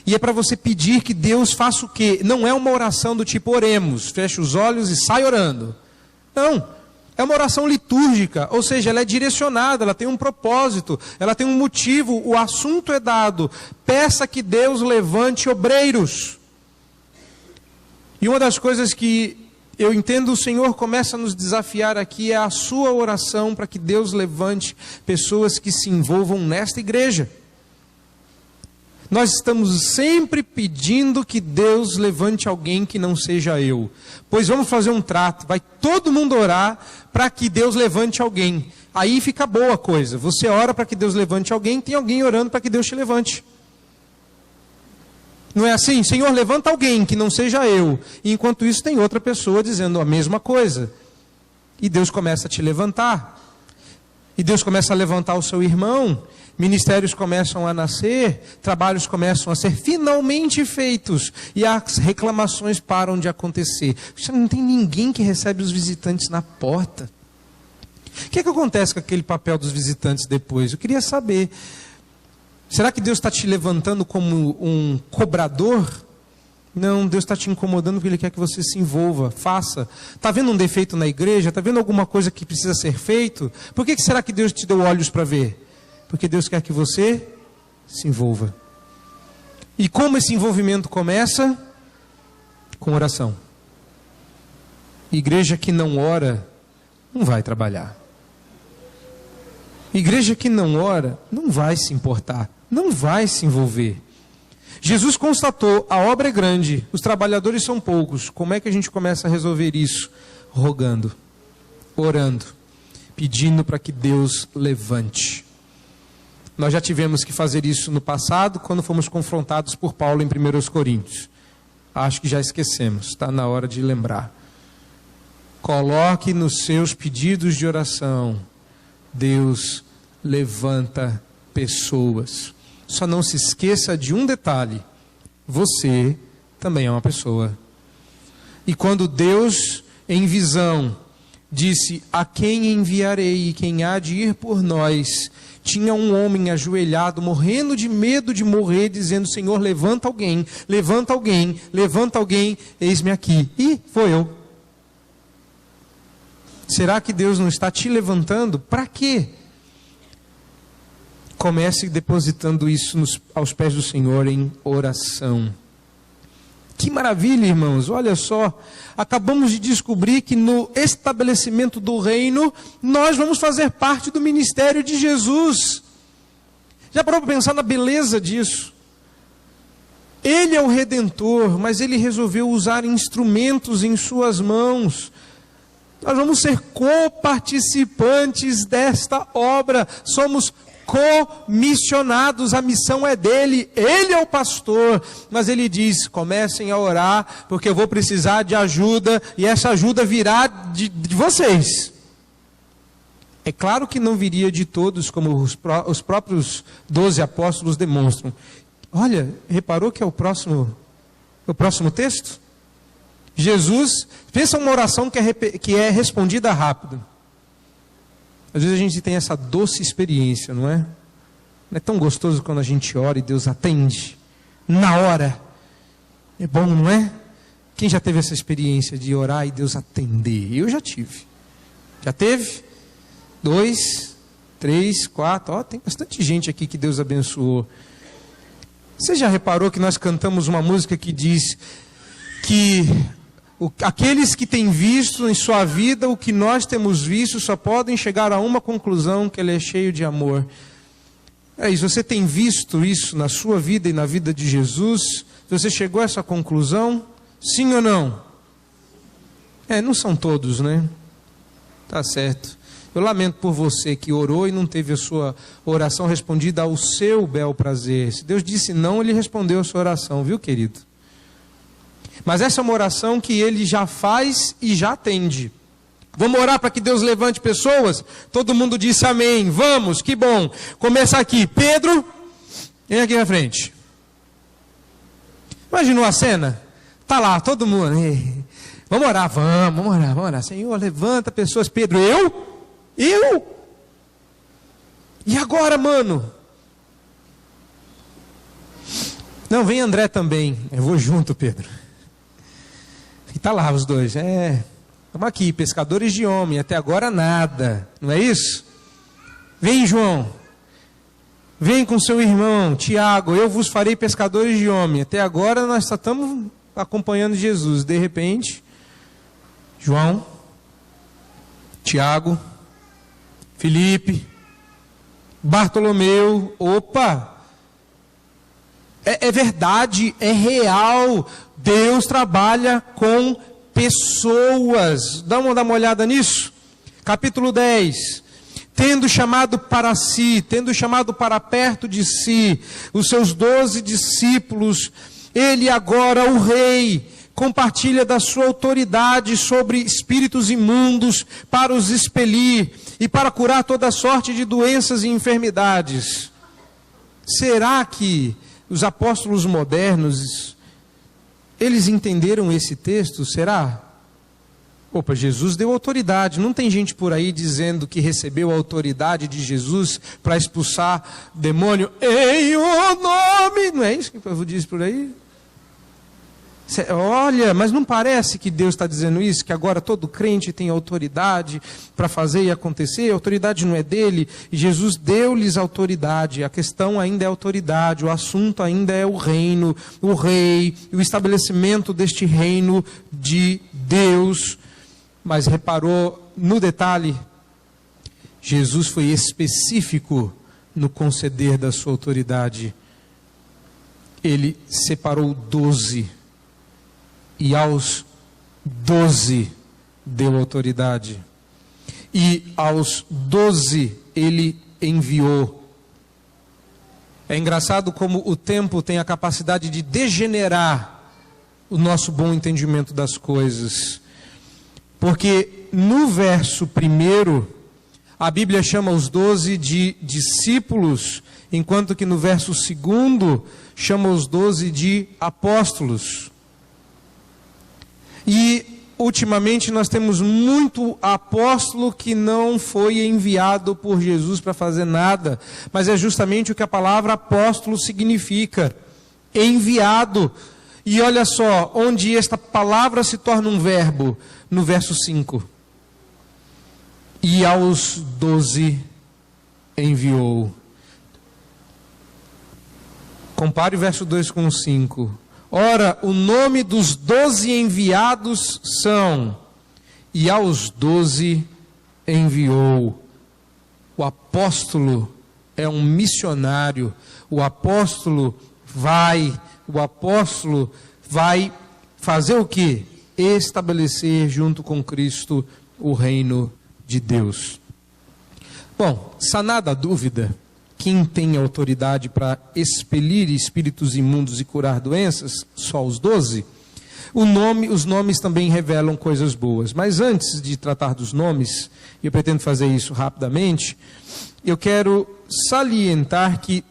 E é para você pedir que Deus faça o quê? Não é uma oração do tipo oremos, fecha os olhos e sai orando. Não, é uma oração litúrgica, ou seja, ela é direcionada, ela tem um propósito, ela tem um motivo, o assunto é dado. Peça que Deus levante obreiros. E uma das coisas que eu entendo o Senhor começa a nos desafiar aqui é a sua oração para que Deus levante pessoas que se envolvam nesta igreja. Nós estamos sempre pedindo que Deus levante alguém que não seja eu. Pois vamos fazer um trato, vai todo mundo orar para que Deus levante alguém. Aí fica boa a coisa, você ora para que Deus levante alguém, tem alguém orando para que Deus te levante. Não é assim? Senhor, levanta alguém que não seja eu. E enquanto isso tem outra pessoa dizendo a mesma coisa. E Deus começa a te levantar. E Deus começa a levantar o seu irmão. Ministérios começam a nascer. Trabalhos começam a ser finalmente feitos. E as reclamações param de acontecer. Você não tem ninguém que recebe os visitantes na porta. O que acontece com aquele papel dos visitantes depois? Eu queria saber. Será que Deus está te levantando como um cobrador? Não, Deus está te incomodando porque Ele quer que você se envolva, faça. Está vendo um defeito na igreja? Está vendo alguma coisa que precisa ser feito? Por que será que Deus te deu olhos para ver? Porque Deus quer que você se envolva. E como esse envolvimento começa? Com oração. Igreja que não ora, não vai trabalhar. Igreja que não ora, não vai se importar, não vai se envolver. Jesus constatou, a obra é grande, os trabalhadores são poucos. Como é que a gente começa a resolver isso? Rogando, orando, pedindo para que Deus levante. Nós já tivemos que fazer isso no passado, quando fomos confrontados por Paulo em 1 Coríntios. Acho que já esquecemos, está na hora de lembrar. Coloque nos seus pedidos de oração, Deus levanta pessoas. Só não se esqueça de um detalhe: você também é uma pessoa. E quando Deus, em visão, disse: a quem enviarei e quem há de ir por nós, tinha um homem ajoelhado, morrendo de medo de morrer, dizendo: Senhor, levanta alguém, levanta alguém, levanta alguém, eis-me aqui. E foi eu. Será que Deus não está te levantando? Para quê? Comece depositando isso aos pés do Senhor em oração. Que maravilha, irmãos, olha só. Acabamos de descobrir que no estabelecimento do reino, nós vamos fazer parte do ministério de Jesus. Já parou para pensar na beleza disso? Ele é o Redentor, mas Ele resolveu usar instrumentos em suas mãos. Nós vamos ser coparticipantes desta obra, somos comissionados, a missão é dele, ele é o pastor, mas ele diz: comecem a orar, porque eu vou precisar de ajuda, e essa ajuda virá de vocês. É claro que não viria de todos, como os próprios 12 apóstolos demonstram. Olha, reparou que é o próximo texto? Jesus, pensa uma oração que é respondida rápido. Às vezes a gente tem essa doce experiência, não é? Não é tão gostoso quando a gente ora e Deus atende na hora. É bom, não é? Quem já teve essa experiência de orar e Deus atender? Eu já tive. Já teve? 2, 3, 4. Ó, tem bastante gente aqui que Deus abençoou. Você já reparou que nós cantamos uma música que diz que Aqueles que têm visto em sua vida o que nós temos visto só podem chegar a uma conclusão, que ele é cheio de amor. É isso, você tem visto isso na sua vida e na vida de Jesus? Você chegou a essa conclusão? Sim ou não? Não são todos, né? Tá certo. Eu lamento por você que orou e não teve a sua oração respondida ao seu bel prazer. Se Deus disse não, Ele respondeu a sua oração, viu, querido? Mas essa é uma oração que Ele já faz e já atende. Vamos orar para que Deus levante pessoas? Todo mundo disse amém. Vamos, que bom. Começa aqui. Pedro, vem aqui na frente. Imaginou a cena? Tá lá, todo mundo. Vamos orar, vamos orar. Senhor, levanta pessoas. Pedro, eu? E agora, mano? Não, vem André também. Eu vou junto, Pedro. E tá lá os dois. Estamos aqui, pescadores de homem. Até agora nada. Não é isso? Vem, João. Vem com seu irmão, Tiago. Eu vos farei pescadores de homem. Até agora nós só estamos acompanhando Jesus. De repente, João, Tiago, Felipe, Bartolomeu, opa, é verdade, é real, Deus trabalha com pessoas. Vamos dar uma olhada nisso? Capítulo 10, tendo chamado para si, tendo chamado para perto de si, os seus 12 discípulos, ele agora, o rei, compartilha da sua autoridade sobre espíritos imundos para os expelir e para curar toda sorte de doenças e enfermidades. Será que os apóstolos modernos, eles entenderam esse texto? Será? Opa, Jesus deu autoridade. Não tem gente por aí dizendo que recebeu a autoridade de Jesus para expulsar demônio em o nome. Não é isso que o povo diz por aí? Olha, mas não parece que Deus está dizendo isso? Que agora todo crente tem autoridade para fazer e acontecer? A autoridade não é dele, e Jesus deu-lhes autoridade. A questão ainda é autoridade, o assunto ainda é o reino, o rei, o estabelecimento deste reino de Deus. Mas reparou no detalhe? Jesus foi específico no conceder da sua autoridade. Ele separou 12. E aos 12 deu autoridade. E aos 12 ele enviou. É engraçado como o tempo tem a capacidade de degenerar o nosso bom entendimento das coisas. Porque no verso 1, a Bíblia chama os 12 de discípulos, enquanto que no verso 2 chama os 12 de apóstolos. E ultimamente nós temos muito apóstolo que não foi enviado por Jesus para fazer nada, mas é justamente o que a palavra apóstolo significa, enviado. E olha só, onde esta palavra se torna um verbo, no verso 5. E aos 12 enviou. Compare o verso 2 com o 5. Ora, o nome dos 12 enviados são, e aos 12 enviou. O apóstolo é um missionário, o apóstolo vai fazer o quê? Estabelecer junto com Cristo o reino de Deus. Bom, sanada a dúvida, quem tem autoridade para expelir espíritos imundos e curar doenças? Só os 12. Os nomes também revelam coisas boas. Mas antes de tratar dos nomes, eu pretendo fazer isso rapidamente, eu quero salientar que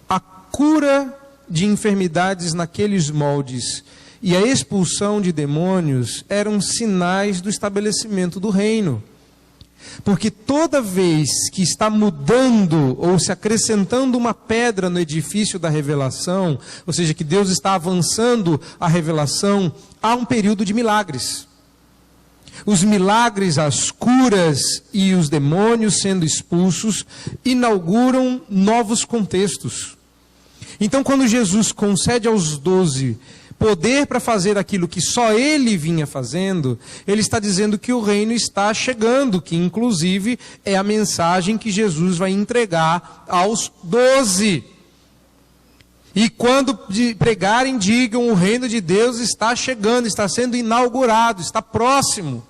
a cura de enfermidades naqueles moldes e a expulsão de demônios eram sinais do estabelecimento do reino. Porque toda vez que está mudando ou se acrescentando uma pedra no edifício da revelação, ou seja, que Deus está avançando a revelação, há um período de milagres. Os milagres, as curas e os demônios sendo expulsos inauguram novos contextos. Então, quando Jesus concede aos 12 poder para fazer aquilo que só ele vinha fazendo, ele está dizendo que o reino está chegando, que inclusive é a mensagem que Jesus vai entregar aos 12. E quando pregarem, digam: o reino de Deus está chegando, está sendo inaugurado, está próximo.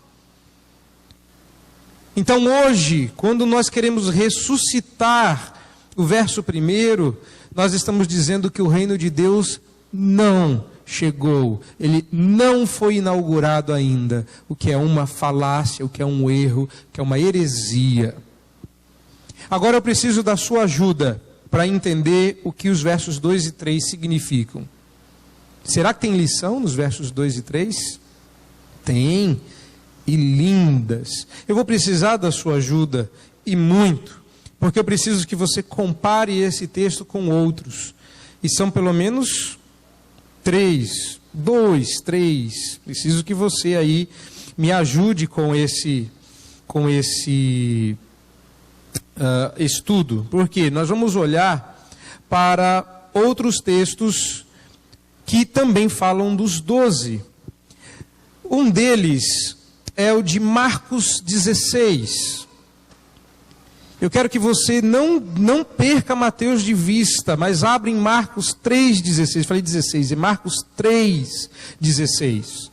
Então hoje, quando nós queremos ressuscitar o verso 1, nós estamos dizendo que o reino de Deus não chegou, ele não foi inaugurado ainda, o que é uma falácia, o que é um erro, o que é uma heresia. Agora eu preciso da sua ajuda para entender o que os versos 2 e 3 significam. Será que tem lição nos versos 2 e 3? Tem, e lindas. Eu vou precisar da sua ajuda, e muito, porque eu preciso que você compare esse texto com outros, e são pelo menos 3, preciso que você aí me ajude com esse estudo, porque nós vamos olhar para outros textos que também falam dos 12. Um deles é o de Marcos 16. Eu quero que você não perca Mateus de vista, mas abra em Marcos 3,16. Falei 16, é Marcos 3,16.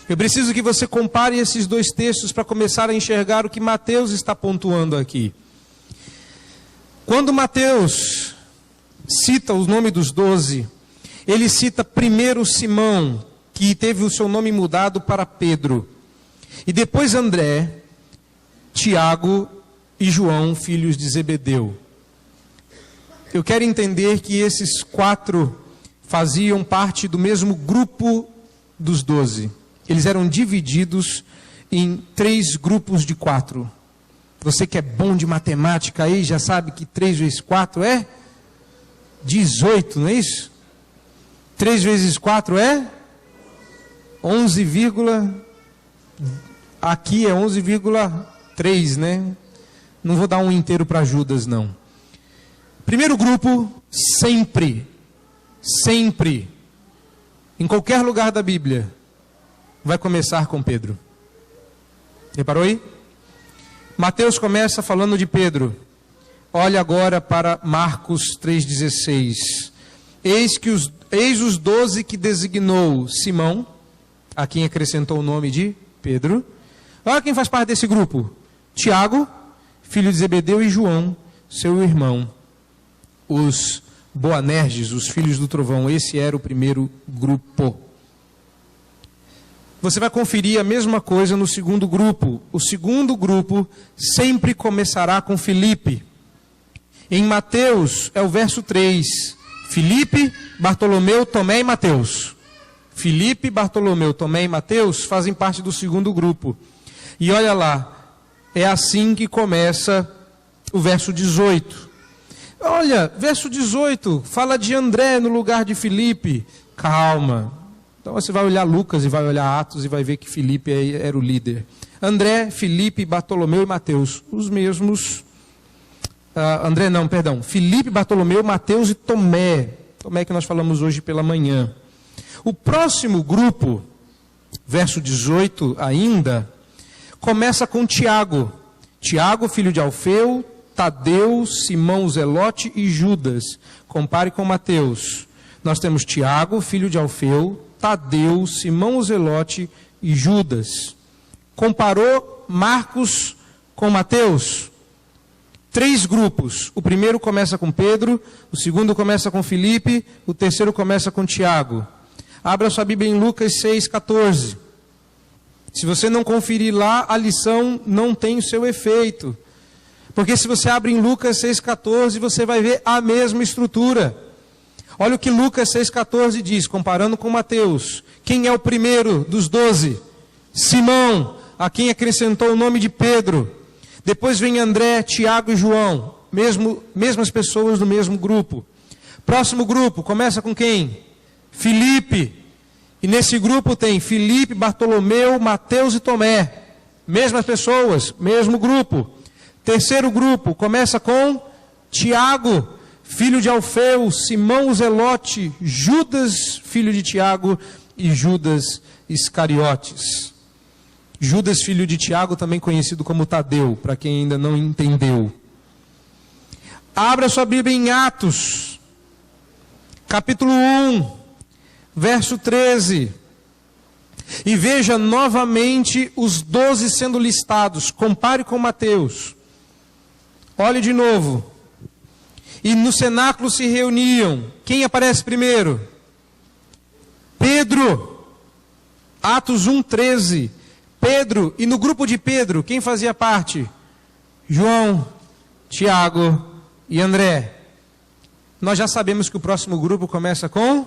Eu preciso que você compare esses dois textos para começar a enxergar o que Mateus está pontuando aqui. Quando Mateus cita o nome dos 12, ele cita primeiro Simão, que teve o seu nome mudado para Pedro, e depois André, Tiago e João, filhos de Zebedeu. Eu quero entender que esses 4 faziam parte do mesmo grupo dos 12. Eles eram divididos em 3 grupos de 4. Você que é bom de matemática aí, já sabe que 3 vezes 4 é 18, não é isso? 3 vezes 4 é 11, aqui é 11,3, né? Não vou dar um inteiro para Judas, não. Primeiro grupo, sempre, em qualquer lugar da Bíblia, vai começar com Pedro. Reparou aí? Mateus começa falando de Pedro. Olha agora para Marcos 3,16. Eis os 12 que designou Simão, a quem acrescentou o nome de Pedro. Olha quem faz parte desse grupo: Tiago, filho de Zebedeu, e João, seu irmão. Os Boanerges, os filhos do trovão. Esse era o primeiro grupo. Você vai conferir a mesma coisa no segundo grupo. O segundo grupo sempre começará com Filipe. Em Mateus, é o verso 3. Filipe, Bartolomeu, Tomé e Mateus. Filipe, Bartolomeu, Tomé e Mateus fazem parte do segundo grupo. E olha lá, é assim que começa o verso 18. Olha, verso 18, fala de André no lugar de Filipe. Calma. Então você vai olhar Lucas e vai olhar Atos e vai ver que Filipe era o líder. André, Filipe, Bartolomeu e Mateus. Os mesmos... Filipe, Bartolomeu, Mateus e Tomé. Tomé que nós falamos hoje pela manhã. O próximo grupo, verso 18 ainda, começa com Tiago. Tiago, filho de Alfeu, Tadeu, Simão o Zelote e Judas. Compare com Mateus. Nós temos Tiago, filho de Alfeu, Tadeu, Simão o Zelote e Judas. Comparou Marcos com Mateus? 3 grupos. O primeiro começa com Pedro, o segundo começa com Filipe, o terceiro começa com Tiago. Abra sua Bíblia em Lucas 6,14. Se você não conferir lá, a lição não tem o seu efeito. Porque se você abre em Lucas 6,14, você vai ver a mesma estrutura. Olha o que Lucas 6,14 diz, comparando com Mateus. Quem é o primeiro dos 12? Simão, a quem acrescentou o nome de Pedro. Depois vem André, Tiago e João. Mesmas pessoas do mesmo grupo. Próximo grupo, começa com quem? Filipe. E nesse grupo tem Filipe, Bartolomeu, Mateus e Tomé. Mesmas pessoas, mesmo grupo. Terceiro grupo, começa com Tiago, filho de Alfeu, Simão o Zelote, Judas, filho de Tiago, e Judas Iscariotes. Judas, filho de Tiago, também conhecido como Tadeu, para quem ainda não entendeu. Abra sua Bíblia em Atos, capítulo 1, verso 13. E veja novamente os 12 sendo listados. Compare com Mateus. Olhe de novo. E no cenáculo se reuniam. Quem aparece primeiro? Pedro. Atos 1:13. Pedro. E no grupo de Pedro, quem fazia parte? João, Tiago e André. Nós já sabemos que o próximo grupo começa com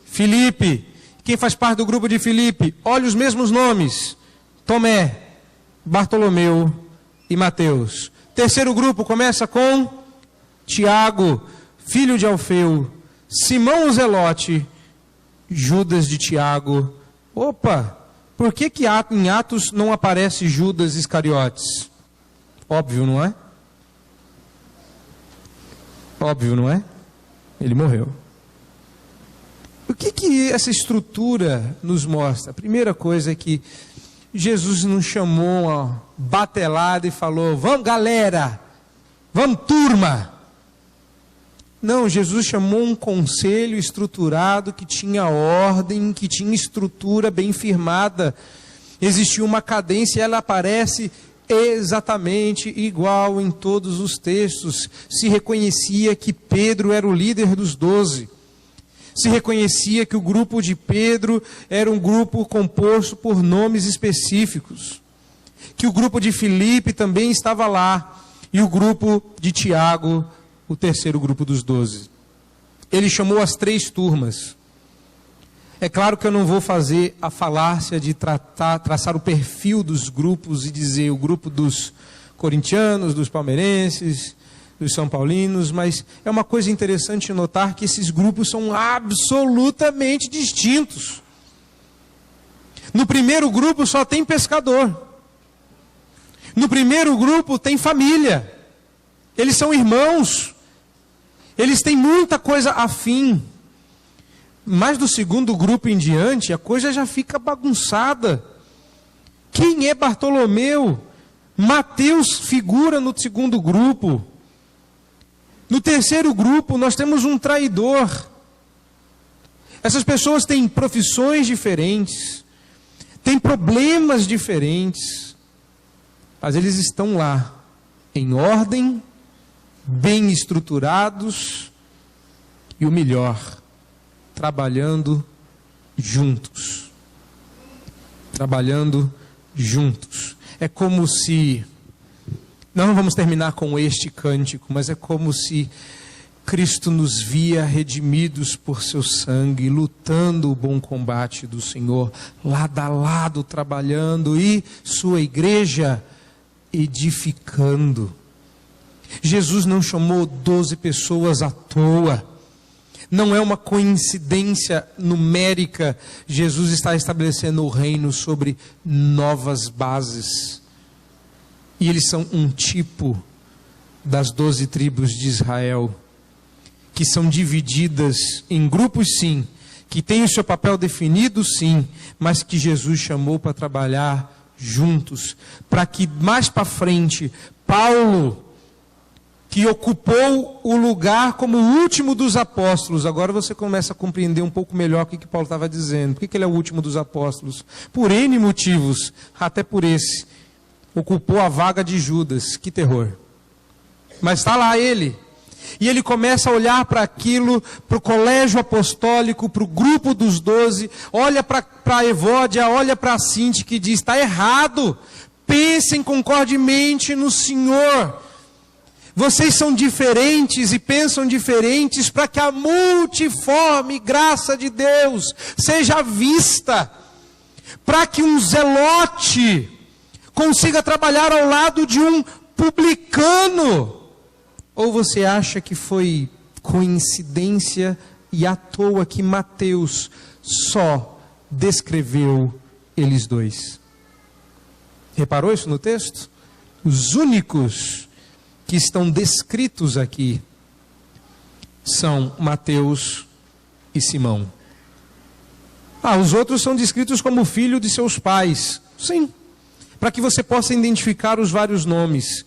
Filipe. Quem faz parte do grupo de Filipe? Olha os mesmos nomes: Tomé, Bartolomeu e Mateus. Terceiro grupo começa com Tiago, filho de Alfeu, Simão o Zelote, Judas de Tiago. Opa, por que em Atos não aparece Judas Iscariotes? Óbvio, não é? Óbvio, não é? Ele morreu. O que essa estrutura nos mostra? A primeira coisa é que Jesus não chamou uma batelada e falou: vamos galera, vamos turma. Não, Jesus chamou um conselho estruturado que tinha ordem, que tinha estrutura bem firmada. Existia uma cadência e ela aparece exatamente igual em todos os textos. Se reconhecia que Pedro era o líder dos 12. Se reconhecia que o grupo de Pedro era um grupo composto por nomes específicos. Que o grupo de Filipe também estava lá. E o grupo de Tiago, o terceiro grupo dos 12. Ele chamou as 3 turmas. É claro que eu não vou fazer a falácia de traçar o perfil dos grupos e dizer o grupo dos corintianos, dos palmeirenses, dos São Paulinos, mas é uma coisa interessante notar que esses grupos são absolutamente distintos. No primeiro grupo só tem pescador. No primeiro grupo tem família. Eles são irmãos. Eles têm muita coisa afim. Mas do segundo grupo em diante, a coisa já fica bagunçada. Quem é Bartolomeu? Mateus figura no segundo grupo. No terceiro grupo, nós temos um traidor. Essas pessoas têm profissões diferentes, têm problemas diferentes, mas eles estão lá, em ordem, bem estruturados e o melhor, trabalhando juntos. Trabalhando juntos. É como se... Nós não vamos terminar com este cântico, mas é como se Cristo nos via redimidos por seu sangue, lutando o bom combate do Senhor, lado a lado trabalhando, e sua igreja edificando. Jesus não chamou 12 pessoas à toa. Não é uma coincidência numérica. Jesus está estabelecendo o reino sobre novas bases. E eles são um tipo das 12 tribos de Israel, que são divididas em grupos, sim, que têm o seu papel definido, sim, mas que Jesus chamou para trabalhar juntos, para que mais para frente, Paulo, que ocupou o lugar como o último dos apóstolos, agora você começa a compreender um pouco melhor o que Paulo estava dizendo. Por que ele é o último dos apóstolos? Por N motivos, até por esse. Ocupou a vaga de Judas, que terror. Mas está lá ele. E ele começa a olhar para aquilo, para o colégio apostólico, para o grupo dos 12, olha para a Evódia, olha para a Cinti, que diz: está errado, pensem concordemente no Senhor. Vocês são diferentes e pensam diferentes para que a multiforme graça de Deus seja vista, para que um zelote consiga trabalhar ao lado de um publicano. Ou você acha que foi coincidência e à toa que Mateus só descreveu eles dois? Reparou isso no texto? Os únicos que estão descritos aqui são Mateus e Simão. Os outros são descritos como filho de seus pais. Sim, para que você possa identificar os vários nomes.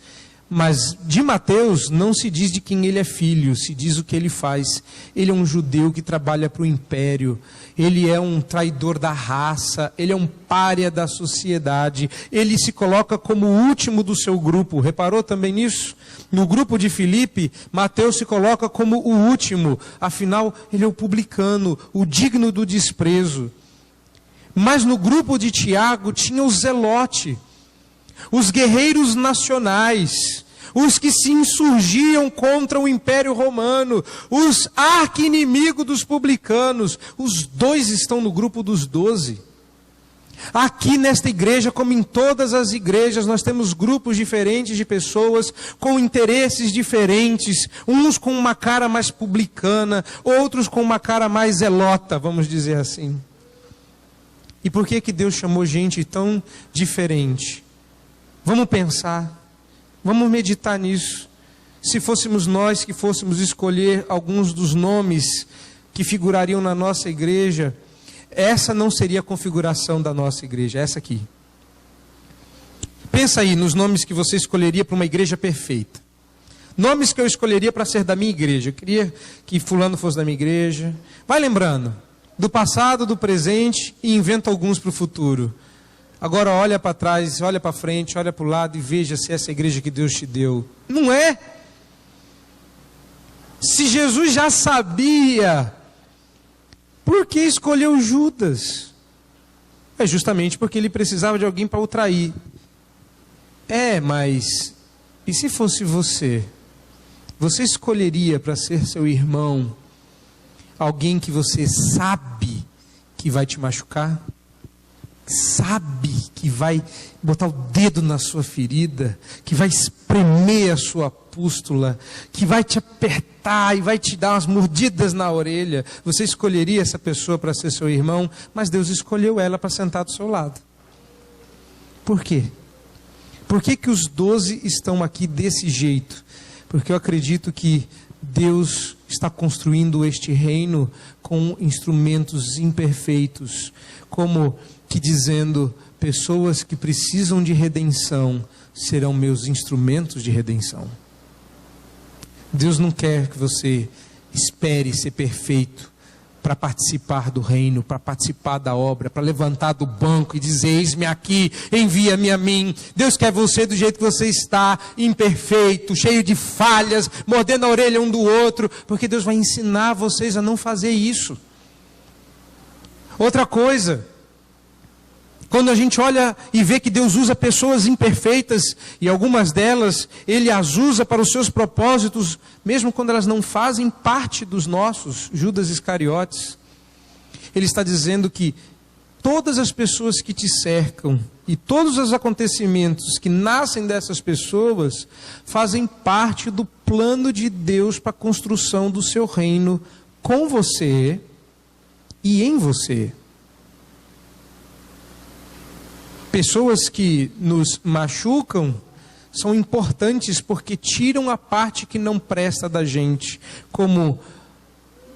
Mas de Mateus não se diz de quem ele é filho, se diz o que ele faz. Ele é um judeu que trabalha para o império, ele é um traidor da raça, ele é um pária da sociedade, ele se coloca como o último do seu grupo. Reparou também nisso? No grupo de Filipe, Mateus se coloca como o último, afinal ele é o publicano, o digno do desprezo. Mas no grupo de Tiago tinha o zelote, os guerreiros nacionais, os que se insurgiam contra o Império Romano, os arqui-inimigos dos publicanos. Os dois estão no grupo dos 12. Aqui nesta igreja, como em todas as igrejas, nós temos grupos diferentes de pessoas com interesses diferentes, uns com uma cara mais publicana, outros com uma cara mais zelota, vamos dizer assim. E por que Deus chamou gente tão diferente? Vamos pensar, vamos meditar nisso. Se fôssemos nós que fôssemos escolher alguns dos nomes que figurariam na nossa igreja, essa não seria a configuração da nossa igreja, essa aqui. Pensa aí nos nomes que você escolheria para uma igreja perfeita. Nomes que eu escolheria para ser da minha igreja. Eu queria que fulano fosse da minha igreja. Vai lembrando do passado, do presente e inventa alguns para o futuro. Agora olha para trás, olha para frente, olha para o lado e veja se essa é a igreja que Deus te deu. Não é? Se Jesus já sabia, por que escolheu Judas? É justamente porque ele precisava de alguém para o trair. Mas e se fosse você? Você escolheria para ser seu irmão alguém que você sabe que vai te machucar? Sabe que vai botar o dedo na sua ferida, que vai espremer a sua pústula, que vai te apertar e vai te dar umas mordidas na orelha? Você escolheria essa pessoa para ser seu irmão, mas Deus escolheu ela para sentar do seu lado. Por quê? Por que os 12 estão aqui desse jeito? Porque eu acredito que Deus está construindo este reino com instrumentos imperfeitos, como que dizendo, pessoas que precisam de redenção serão meus instrumentos de redenção. Deus não quer que você espere ser perfeito para participar do reino, para participar da obra, para levantar do banco e dizer, eis-me aqui, envia-me a mim. Deus quer você do jeito que você está, imperfeito, cheio de falhas, mordendo a orelha um do outro, porque Deus vai ensinar vocês a não fazer isso. Outra coisa, quando a gente olha e vê que Deus usa pessoas imperfeitas, e algumas delas, Ele as usa para os seus propósitos, mesmo quando elas não fazem parte dos nossos, Judas Iscariotes, Ele está dizendo que todas as pessoas que te cercam, e todos os acontecimentos que nascem dessas pessoas, fazem parte do plano de Deus para a construção do seu reino, com você e em você. Pessoas que nos machucam são importantes porque tiram a parte que não presta da gente, como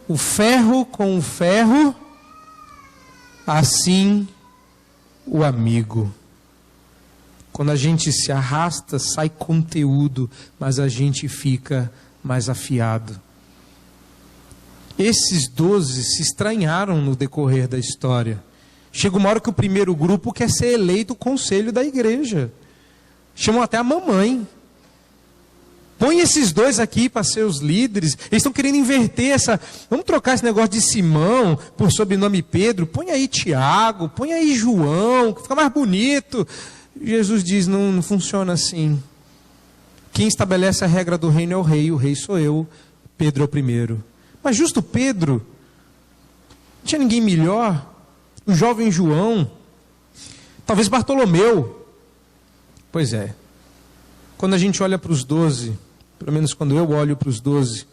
o ferro com o ferro, assim o amigo. Quando a gente se arrasta, sai conteúdo, mas a gente fica mais afiado. Esses 12 se estranharam no decorrer da história. Chega uma hora que o primeiro grupo quer ser eleito o conselho da igreja. Chamam até a mamãe. Põe esses dois aqui para ser os líderes. Eles estão querendo inverter essa... Vamos trocar esse negócio de Simão por sobrenome Pedro. Põe aí Tiago, põe aí João, que fica mais bonito. Jesus diz, não funciona assim. Quem estabelece a regra do reino é o rei sou eu. Pedro é o primeiro. Mas justo Pedro, não tinha ninguém melhor. O jovem João, talvez Bartolomeu. Pois é, quando a gente olha para os 12, pelo menos quando eu olho para os 12,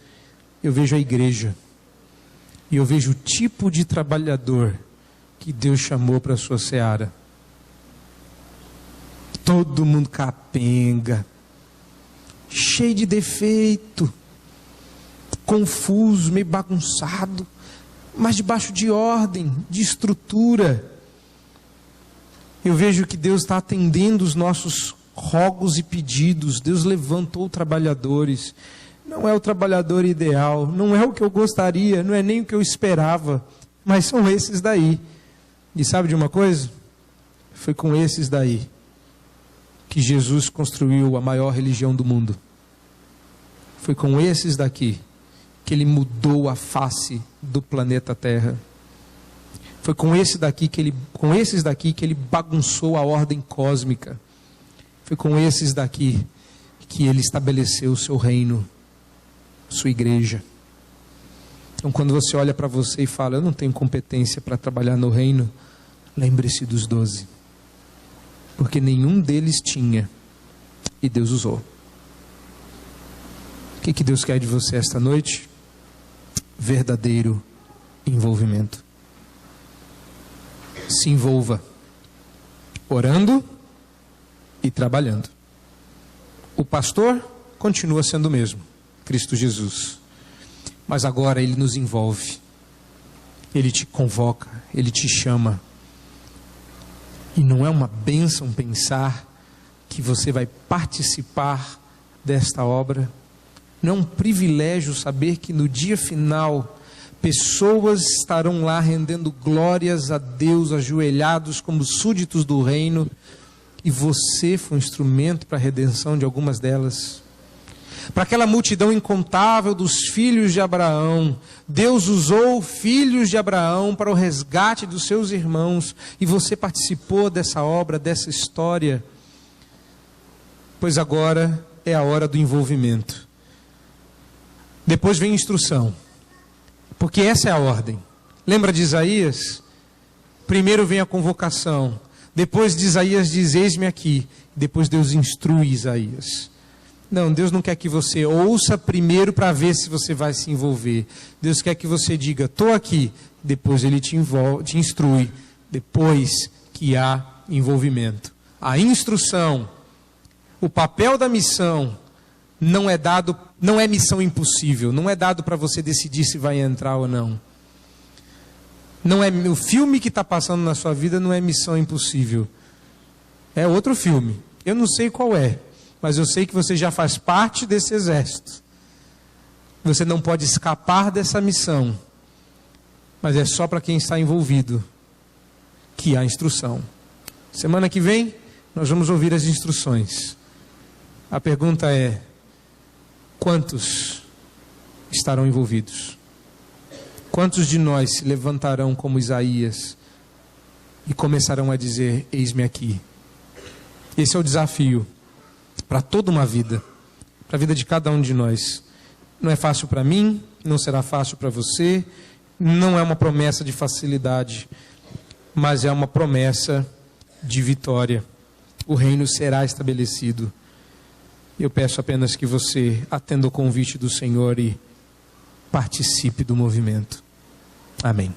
eu vejo a igreja, e eu vejo o tipo de trabalhador que Deus chamou para a sua seara. Todo mundo capenga, cheio de defeito, confuso, meio bagunçado, mas debaixo de ordem, de estrutura. Eu vejo que Deus está atendendo os nossos rogos e pedidos. Deus levantou trabalhadores. Não é o trabalhador ideal, não é o que eu gostaria, não é nem o que eu esperava, mas são esses daí. E sabe de uma coisa? Foi com esses daí que Jesus construiu a maior religião do mundo. Foi com esses daqui que ele mudou a face do planeta Terra. Foi com esses daqui que ele bagunçou a ordem cósmica. Foi com esses daqui que ele estabeleceu o seu reino, sua igreja. Então, quando você olha para você e fala, eu não tenho competência para trabalhar no reino, lembre-se dos 12. Porque nenhum deles tinha, e Deus usou. O que Deus quer de você esta noite? Verdadeiro envolvimento. Se envolva, orando e trabalhando. O pastor continua sendo o mesmo, Cristo Jesus. Mas agora ele nos envolve. Ele te convoca, ele te chama. E não é uma bênção pensar que você vai participar desta obra? Não é um privilégio saber que no dia final pessoas estarão lá rendendo glórias a Deus, ajoelhados como súditos do reino, e você foi um instrumento para a redenção de algumas delas? Para aquela multidão incontável dos filhos de Abraão, Deus usou filhos de Abraão para o resgate dos seus irmãos, e você participou dessa obra, dessa história. Pois agora é a hora do envolvimento. Depois vem instrução, porque essa é a ordem. Lembra de Isaías? Primeiro vem a convocação, depois de Isaías diz, eis-me aqui, depois Deus instrui Isaías. Não, Deus não quer que você ouça primeiro para ver se você vai se envolver. Deus quer que você diga, estou aqui. Depois Ele te instrui. Depois que há envolvimento. A instrução, o papel da missão, não é missão impossível. Não é dado para você decidir se vai entrar ou não. Não é o filme que está passando na sua vida, não é missão impossível. É outro filme. Eu não sei qual é. Mas eu sei que você já faz parte desse exército. Você não pode escapar dessa missão. Mas é só para quem está envolvido que há instrução. Semana que vem, nós vamos ouvir as instruções. A pergunta é, quantos estarão envolvidos? Quantos de nós se levantarão como Isaías e começarão a dizer, eis-me aqui? Esse é o desafio para toda uma vida, para a vida de cada um de nós. Não é fácil para mim, não será fácil para você, não é uma promessa de facilidade, mas é uma promessa de vitória. O reino será estabelecido. Eu peço apenas que você atenda o convite do Senhor e participe do movimento. Amém.